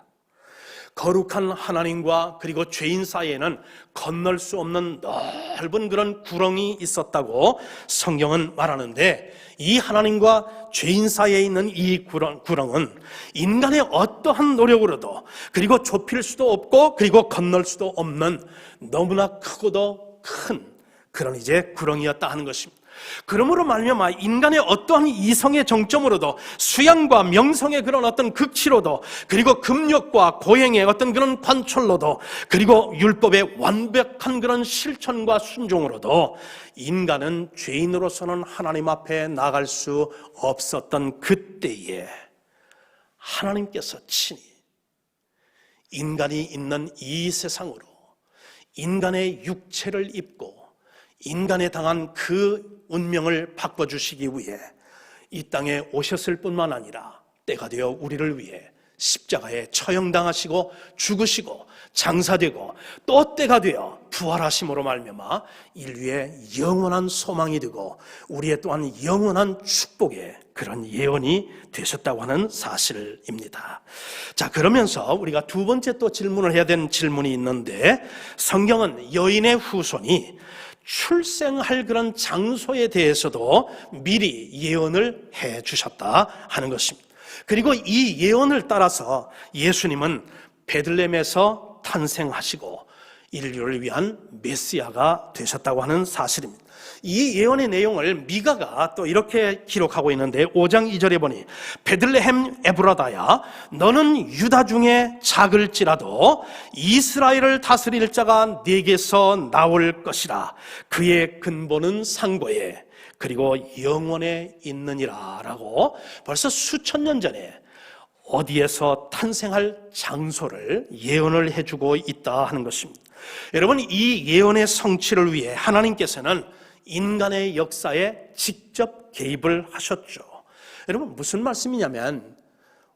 거룩한 하나님과 그리고 죄인 사이에는 건널 수 없는 넓은 그런 구렁이 있었다고 성경은 말하는데, 이 하나님과 죄인 사이에 있는 이 구렁은 인간의 어떠한 노력으로도 그리고 좁힐 수도 없고 그리고 건널 수도 없는 너무나 크고도 큰 그런 이제 구렁이었다 하는 것입니다. 그러므로 말미암아 인간의 어떠한 이성의 정점으로도 수양과 명성의 그런 어떤 극치로도 그리고 금욕과 고행의 어떤 그런 관철로도 그리고 율법의 완벽한 그런 실천과 순종으로도 인간은 죄인으로서는 하나님 앞에 나갈 수 없었던 그때에 하나님께서 친히 인간이 있는 이 세상으로 인간의 육체를 입고 인간에 당한 그 운명을 바꿔주시기 위해 이 땅에 오셨을 뿐만 아니라 때가 되어 우리를 위해 십자가에 처형당하시고 죽으시고 장사되고 또 때가 되어 부활하심으로 말미암아 인류의 영원한 소망이 되고 우리의 또한 영원한 축복의 그런 예언이 되셨다고 하는 사실입니다. 자, 그러면서 우리가 두 번째 또 질문을 해야 되는 질문이 있는데, 성경은 여인의 후손이 출생할 그런 장소에 대해서도 미리 예언을 해 주셨다 하는 것입니다. 그리고 이 예언을 따라서 예수님은 베들레헴에서 탄생하시고 인류를 위한 메시아가 되셨다고 하는 사실입니다. 이 예언의 내용을 미가가 또 이렇게 기록하고 있는데 5장 2절에 보니 베들레헴 에브라다야 너는 유다 중에 작을지라도 이스라엘을 다스릴 자가 네게서 나올 것이라 그의 근본은 상고에 그리고 영원에 있느니라 라고 벌써 수천 년 전에 어디에서 탄생할 장소를 예언을 해주고 있다 하는 것입니다. 여러분, 이 예언의 성취를 위해 하나님께서는 인간의 역사에 직접 개입을 하셨죠. 여러분, 무슨 말씀이냐면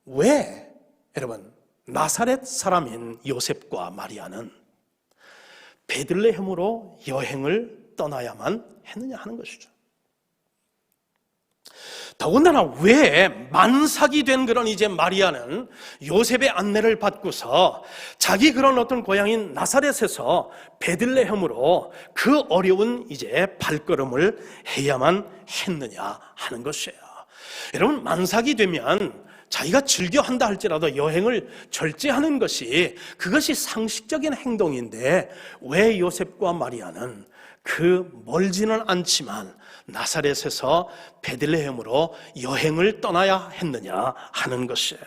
왜 여러분 나사렛 사람인 요셉과 마리아는 베들레헴으로 여행을 떠나야만 했느냐 하는 것이죠. 더군다나 왜 만삭이 된 그런 이제 마리아는 요셉의 안내를 받고서 자기 그런 어떤 고향인 나사렛에서 베들레헴으로 그 어려운 이제 발걸음을 해야만 했느냐 하는 것이에요. 여러분, 만삭이 되면 자기가 즐겨 한다 할지라도 여행을 절제하는 것이 그것이 상식적인 행동인데 왜 요셉과 마리아는 그 멀지는 않지만 나사렛에서 베들레헴으로 여행을 떠나야 했느냐 하는 것이에요.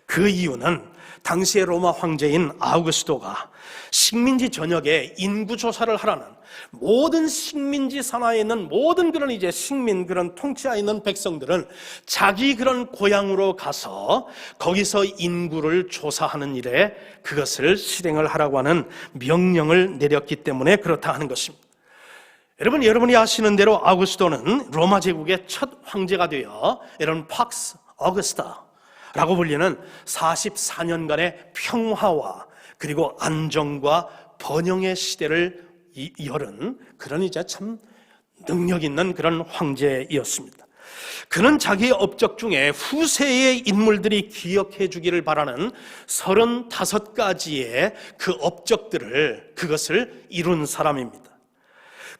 그 이유는 당시의 로마 황제인 아우구스토가 식민지 전역에 인구조사를 하라는 모든 식민지 산하에 있는 모든 그런 이제 식민 그런 통치하에 있는 백성들은 자기 그런 고향으로 가서 거기서 인구를 조사하는 일에 그것을 실행을 하라고 하는 명령을 내렸기 때문에 그렇다 하는 것입니다. 여러분이 아시는 대로 아우구스토는 로마 제국의 첫 황제가 되어 여러분 팍스 어거스타라고 불리는 44년간의 평화와 그리고 안정과 번영의 시대를 열은 그런 이제 참 능력 있는 그런 황제였습니다. 그는 자기의 업적 중에 후세의 인물들이 기억해 주기를 바라는 35가지의 그 업적들을 그것을 이룬 사람입니다.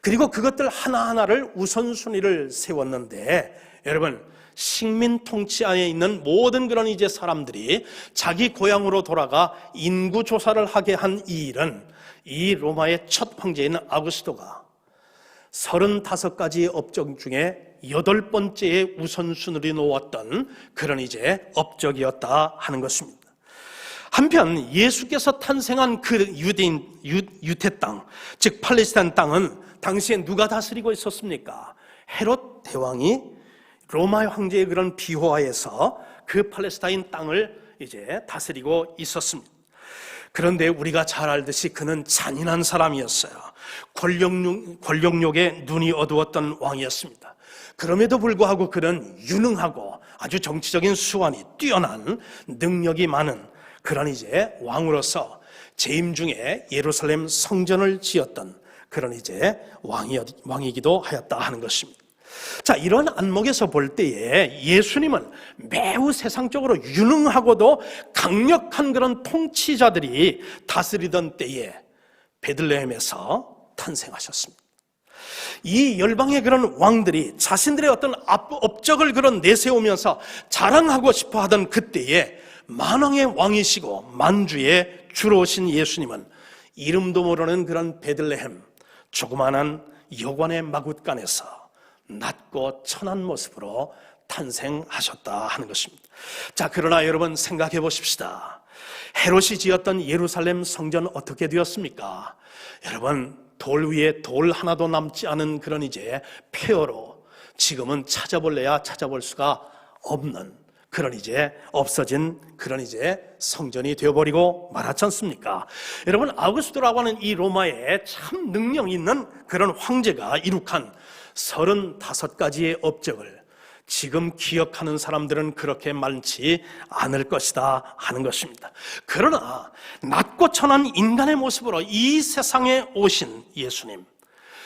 그리고 그것들 하나하나를 우선순위를 세웠는데 여러분 식민 통치 안에 있는 모든 그런 이제 사람들이 자기 고향으로 돌아가 인구 조사를 하게 한 이 일은 이 로마의 첫 황제인 아우구스토가 35가지의 업적 중에 8번째의 우선순위를 놓았던 그런 이제 업적이었다 하는 것입니다. 한편 예수께서 탄생한 그 유대 땅, 즉 팔레스타인 땅은 당시에 누가 다스리고 있었습니까? 헤롯 대왕이 로마 황제의 그런 비호하에서 그 팔레스타인 땅을 이제 다스리고 있었습니다. 그런데 우리가 잘 알듯이 그는 잔인한 사람이었어요. 권력욕에 눈이 어두웠던 왕이었습니다. 그럼에도 불구하고 그는 유능하고 아주 정치적인 수완이 뛰어난 능력이 많은 그런 이제 왕으로서 재임 중에 예루살렘 성전을 지었던 그런 이제 왕이기도 하였다 하는 것입니다. 자, 이런 안목에서 볼 때에 예수님은 매우 세상적으로 유능하고도 강력한 그런 통치자들이 다스리던 때에 베들레헴에서 탄생하셨습니다. 이 열방의 그런 왕들이 자신들의 어떤 업적을 그런 내세우면서 자랑하고 싶어 하던 그때에 만왕의 왕이시고 만주의 주로 오신 예수님은 이름도 모르는 그런 베들레헴 조그마한 여관의 마굿간에서 낮고 천한 모습으로 탄생하셨다 하는 것입니다. 자, 그러나 여러분 생각해 보십시다. 헤롯이 지었던 예루살렘 성전 어떻게 되었습니까? 여러분, 돌 위에 돌 하나도 남지 않은 그런 이제 폐허로 지금은 찾아볼래야 찾아볼 수가 없는 그런 이제 없어진 그런 이제 성전이 되어버리고 말았지 않습니까? 여러분, 아우구스토라고 하는 이 로마의 참 능력 있는 그런 황제가 이룩한 35가지의 업적을 지금 기억하는 사람들은 그렇게 많지 않을 것이다 하는 것입니다. 그러나 낮고 천한 인간의 모습으로 이 세상에 오신 예수님,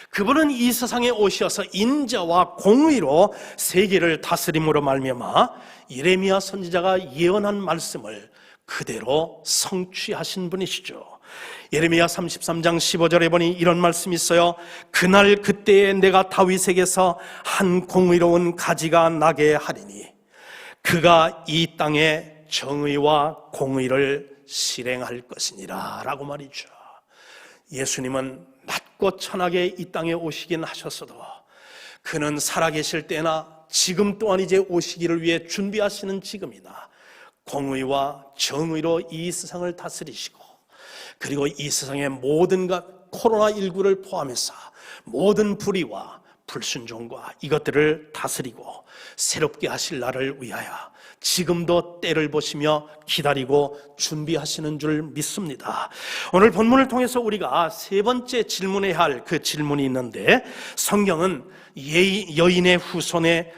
그분은 이 세상에 오셔서 인자와 공의로 세계를 다스림으로 말미암아 예레미야 선지자가 예언한 말씀을 그대로 성취하신 분이시죠. 예레미야 33장 15절에 보니 이런 말씀이 있어요. 그날 그때에 내가 다윗에게서 한 공의로운 가지가 나게 하리니 그가 이 땅에 정의와 공의를 실행할 것이니라 라고 말이죠. 예수님은 낮고 천하게 이 땅에 오시긴 하셨어도 그는 살아계실 때나 지금 또한 이제 오시기를 위해 준비하시는 지금이나 공의와 정의로 이 세상을 다스리시고 그리고 이 세상의 모든 것 코로나19를 포함해서 모든 불의와 불순종과 이것들을 다스리고 새롭게 하실 날을 위하여 지금도 때를 보시며 기다리고 준비하시는 줄 믿습니다. 오늘 본문을 통해서 우리가 세 번째 질문해야 할 그 질문이 있는데, 성경은 여인의 후손에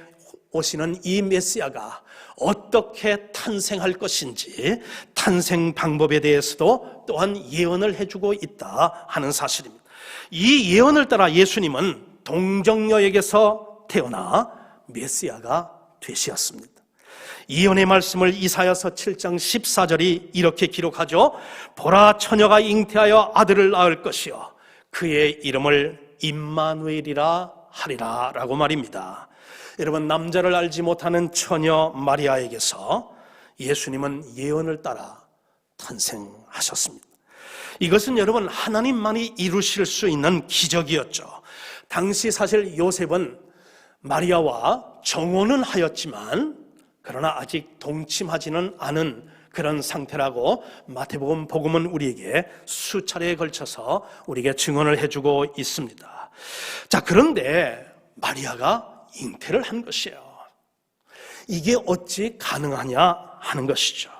오시는 이 메시아가 어떻게 탄생할 것인지 탄생 방법에 대해서도 또한 예언을 해주고 있다 하는 사실입니다. 이 예언을 따라 예수님은 동정녀에게서 태어나 메시아가 되셨습니다. 예언의 말씀을 이사야서 7장 14절이 이렇게 기록하죠. 보라, 처녀가 잉태하여 아들을 낳을 것이요 그의 이름을 임마누엘이라 하리라 라고 말입니다. 여러분, 남자를 알지 못하는 처녀 마리아에게서 예수님은 예언을 따라 탄생하셨습니다. 이것은 여러분 하나님만이 이루실 수 있는 기적이었죠. 당시 사실 요셉은 마리아와 정혼은 하였지만 그러나 아직 동침하지는 않은 그런 상태라고 마태복음 복음은 우리에게 수차례에 걸쳐서 우리에게 증언을 해주고 있습니다. 자, 그런데 마리아가 잉태를 한 것이에요. 이게 어찌 가능하냐 하는 것이죠.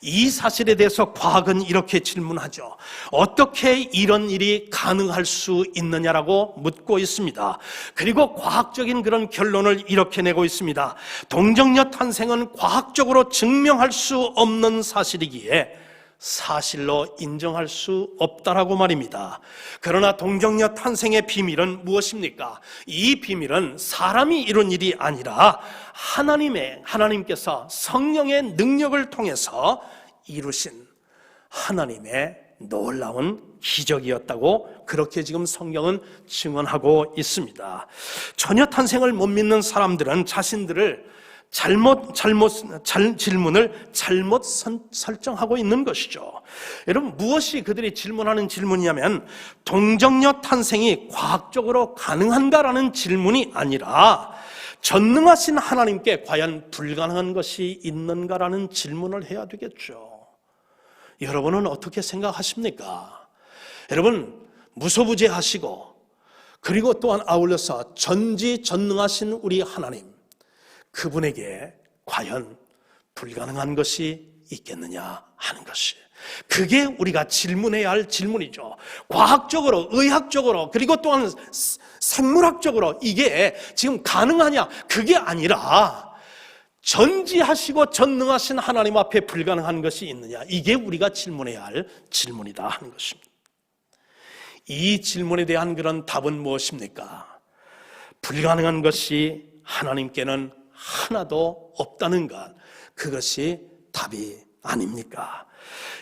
이 사실에 대해서 과학은 이렇게 질문하죠. 어떻게 이런 일이 가능할 수 있느냐라고 묻고 있습니다. 그리고 과학적인 그런 결론을 이렇게 내고 있습니다. 동정녀 탄생은 과학적으로 증명할 수 없는 사실이기에 사실로 인정할 수 없다라고 말입니다. 그러나 동정녀 탄생의 비밀은 무엇입니까? 이 비밀은 사람이 이룬 일이 아니라 하나님께서 성령의 능력을 통해서 이루신 하나님의 놀라운 기적이었다고 그렇게 지금 성경은 증언하고 있습니다. 처녀 탄생을 못 믿는 사람들은 자신들을 질문을 잘못 설정하고 있는 것이죠. 여러분, 무엇이 그들이 질문하는 질문이냐면 동정녀 탄생이 과학적으로 가능한가라는 질문이 아니라 전능하신 하나님께 과연 불가능한 것이 있는가라는 질문을 해야 되겠죠. 여러분은 어떻게 생각하십니까? 여러분, 무소부재하시고 그리고 또한 아울러서 전지전능하신 우리 하나님, 그분에게 과연 불가능한 것이 있겠느냐 하는 것이, 그게 우리가 질문해야 할 질문이죠. 과학적으로, 의학적으로, 그리고 또한 생물학적으로 이게 지금 가능하냐, 그게 아니라 전지하시고 전능하신 하나님 앞에 불가능한 것이 있느냐, 이게 우리가 질문해야 할 질문이다 하는 것입니다. 이 질문에 대한 그런 답은 무엇입니까? 불가능한 것이 하나님께는 하나도 없다는 것, 그것이 답이 아닙니까?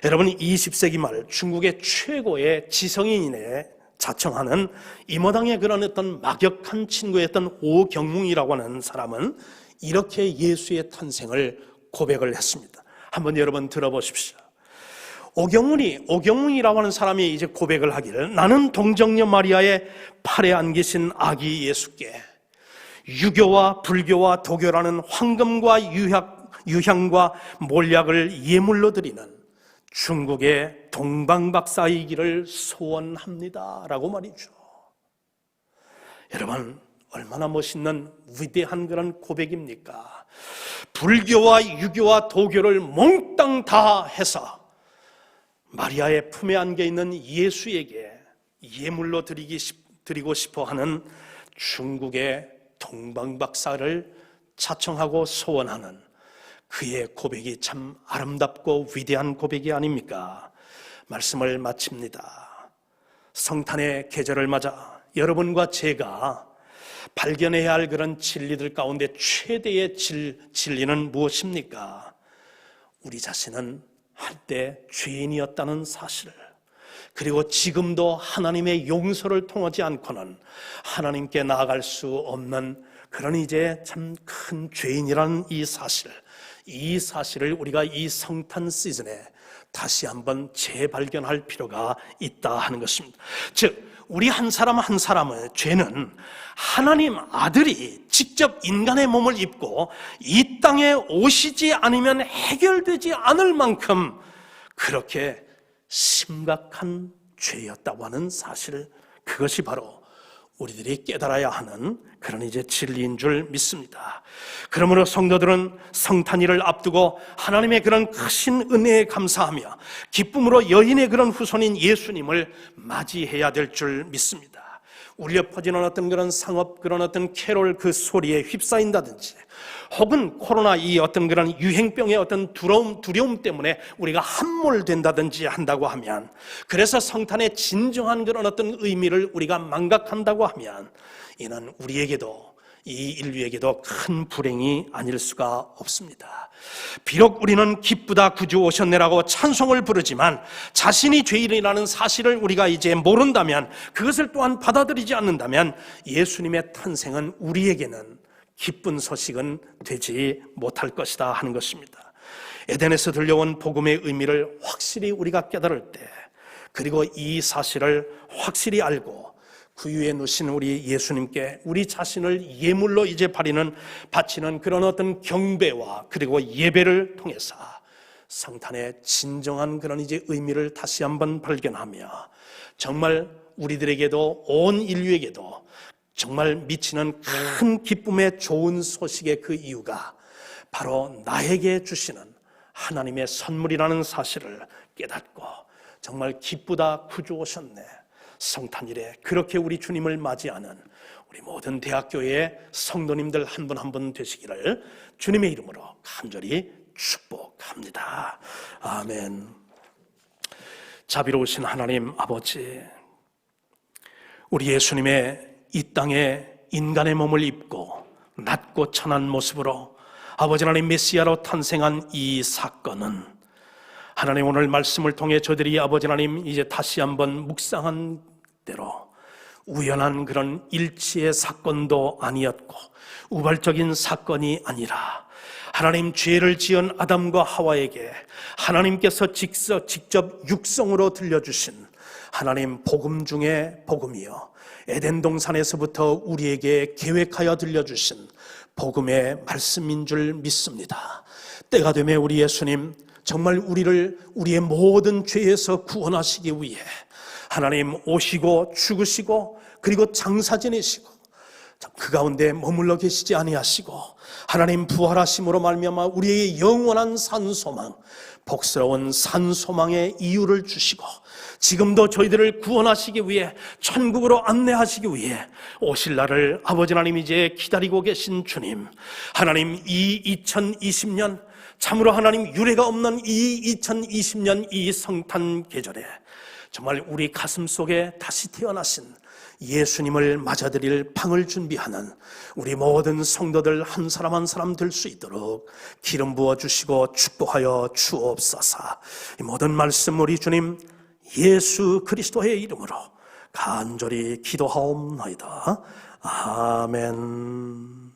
여러분, 20세기 말 중국의 최고의 지성인에 자청하는 임어당의 그런 어떤 막역한 친구였던 오경뭉이라고 하는 사람은 이렇게 예수의 탄생을 고백을 했습니다. 한번 여러분 들어보십시오. 오경뭉이라고 하는 사람이 이제 고백을 하기를, 나는 동정녀 마리아의 팔에 안기신 아기 예수께 유교와 불교와 도교라는 황금과 유향과 몰약을 예물로 드리는 중국의 동방박사이기를 소원합니다 라고 말이죠. 여러분, 얼마나 멋있는 위대한 그런 고백입니까? 불교와 유교와 도교를 몽땅 다 해서 마리아의 품에 안겨 있는 예수에게 예물로 드리고 싶어 하는 중국의 동방박사를 자청하고 소원하는 그의 고백이 참 아름답고 위대한 고백이 아닙니까? 말씀을 마칩니다. 성탄의 계절을 맞아 여러분과 제가 발견해야 할 그런 진리들 가운데 최대의 진리는 무엇입니까? 우리 자신은 한때 죄인이었다는 사실을, 그리고 지금도 하나님의 용서를 통하지 않고는 하나님께 나아갈 수 없는 그런 이제 참 큰 죄인이라는 이 사실을 우리가 이 성탄 시즌에 다시 한번 재발견할 필요가 있다 하는 것입니다. 즉, 우리 한 사람 한 사람의 죄는 하나님 아들이 직접 인간의 몸을 입고 이 땅에 오시지 않으면 해결되지 않을 만큼 그렇게 심각한 죄였다고 하는 사실, 그것이 바로 우리들이 깨달아야 하는 그런 이제 진리인 줄 믿습니다. 그러므로 성도들은 성탄일을 앞두고 하나님의 그런 크신 은혜에 감사하며 기쁨으로 여인의 그런 후손인 예수님을 맞이해야 될 줄 믿습니다. 울려 퍼지는 어떤 그런 상업, 그런 어떤 캐롤 그 소리에 휩싸인다든지, 혹은 코로나 이 어떤 그런 유행병의 어떤 두려움 때문에 우리가 함몰된다든지 한다고 하면, 그래서 성탄의 진정한 그런 어떤 의미를 우리가 망각한다고 하면, 이는 우리에게도, 이 인류에게도 큰 불행이 아닐 수가 없습니다. 비록 우리는 기쁘다 구주 오셨네라고 찬송을 부르지만 자신이 죄인이라는 사실을 우리가 이제 모른다면, 그것을 또한 받아들이지 않는다면 예수님의 탄생은 우리에게는 기쁜 소식은 되지 못할 것이다 하는 것입니다. 에덴에서 들려온 복음의 의미를 확실히 우리가 깨달을 때, 그리고 이 사실을 확실히 알고 그 위에 누신 우리 예수님께 우리 자신을 예물로 이제 바치는 그런 어떤 경배와 그리고 예배를 통해서 성탄의 진정한 그런 이제 의미를 다시 한번 발견하며, 정말 우리들에게도 온 인류에게도 정말 미치는 큰 기쁨의 좋은 소식의 그 이유가 바로 나에게 주시는 하나님의 선물이라는 사실을 깨닫고, 정말 기쁘다 구주 오셨네, 성탄일에 그렇게 우리 주님을 맞이하는 우리 모든 대학교의 성도님들 한 분 한 분 되시기를 주님의 이름으로 간절히 축복합니다. 아멘. 자비로우신 하나님 아버지, 우리 예수님의 이 땅에 인간의 몸을 입고 낮고 천한 모습으로 아버지 하나님 메시아로 탄생한 이 사건은, 하나님 오늘 말씀을 통해 저들이 아버지 하나님 이제 다시 한번 묵상한 대로 우연한 그런 일치의 사건도 아니었고 우발적인 사건이 아니라 하나님 죄를 지은 아담과 하와에게 하나님께서 직접 육성으로 들려주신 하나님 복음 중에 복음이요, 에덴 동산에서부터 우리에게 계획하여 들려주신 복음의 말씀인 줄 믿습니다. 때가 되면 우리 예수님 정말 우리의 모든 죄에서 구원하시기 위해 하나님 오시고 죽으시고 그리고 장사 지내시고 그 가운데 머물러 계시지 아니하시고 하나님 부활하심으로 말미암아 우리의 영원한 산소망, 복스러운 산소망의 이유를 주시고 지금도 저희들을 구원하시기 위해 천국으로 안내하시기 위해 오실 날을 아버지 하나님 이제 기다리고 계신 주님, 하나님 이 2020년 참으로 하나님 유례가 없는 이 2020년 이 성탄 계절에 정말 우리 가슴 속에 다시 태어나신 예수님을 맞아들일 방을 준비하는 우리 모든 성도들 한 사람 한 사람 될 수 있도록 기름 부어주시고 축복하여 주옵소서. 이 모든 말씀 우리 주님 예수 그리스도의 이름으로 간절히 기도하옵나이다. 아멘.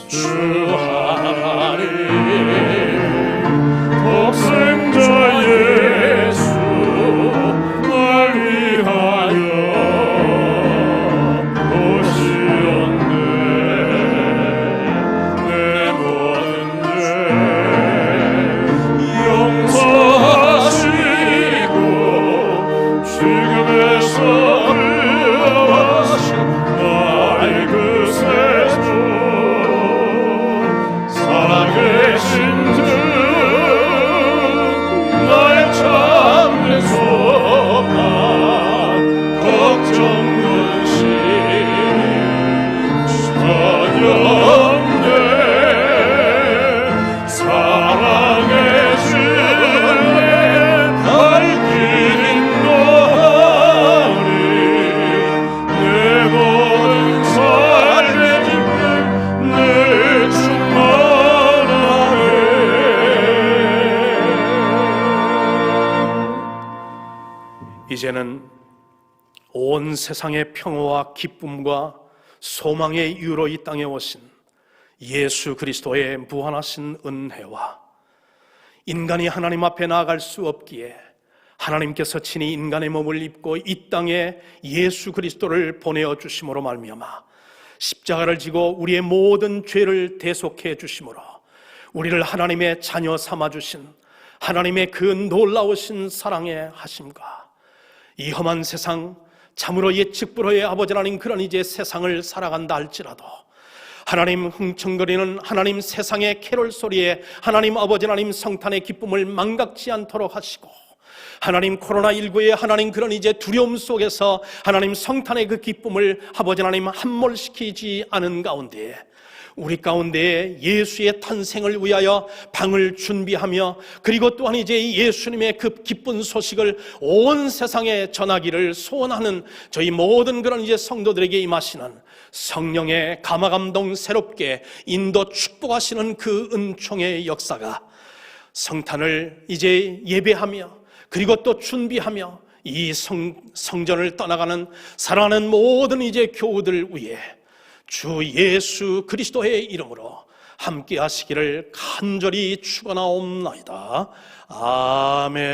주 하나님 독생자의 온 세상의 평화와 기쁨과 소망의 이유로 이 땅에 오신 예수 그리스도의 무한하신 은혜와 인간이 하나님 앞에 나아갈 수 없기에 하나님께서 친히 인간의 몸을 입고 이 땅에 예수 그리스도를 보내어 주심으로 말미암아 십자가를 지고 우리의 모든 죄를 대속해 주심으로 우리를 하나님의 자녀 삼아 주신 하나님의 그 놀라우신 사랑의 하심과 이 험한 세상, 참으로 예측 불허의 아버지 하나님, 그런 이제 세상을 살아간다 할지라도 하나님 흥청거리는 하나님 세상의 캐롤 소리에 하나님 아버지 하나님 성탄의 기쁨을 망각지 않도록 하시고, 하나님 코로나19의 하나님 그런 이제 두려움 속에서 하나님 성탄의 그 기쁨을 아버지 하나님 함몰시키지 않은 가운데 우리 가운데 예수의 탄생을 위하여 방을 준비하며, 그리고 또한 이제 예수님의 그 기쁜 소식을 온 세상에 전하기를 소원하는 저희 모든 그런 이제 성도들에게 임하시는 성령의 감화감동 새롭게 인도 축복하시는 그 은총의 역사가 성탄을 이제 예배하며 그리고 또 준비하며 이 성전을 떠나가는 사랑하는 모든 이제 교우들 위해 주 예수 그리스도의 이름으로 함께 하시기를 간절히 축원하옵나이다. 아멘.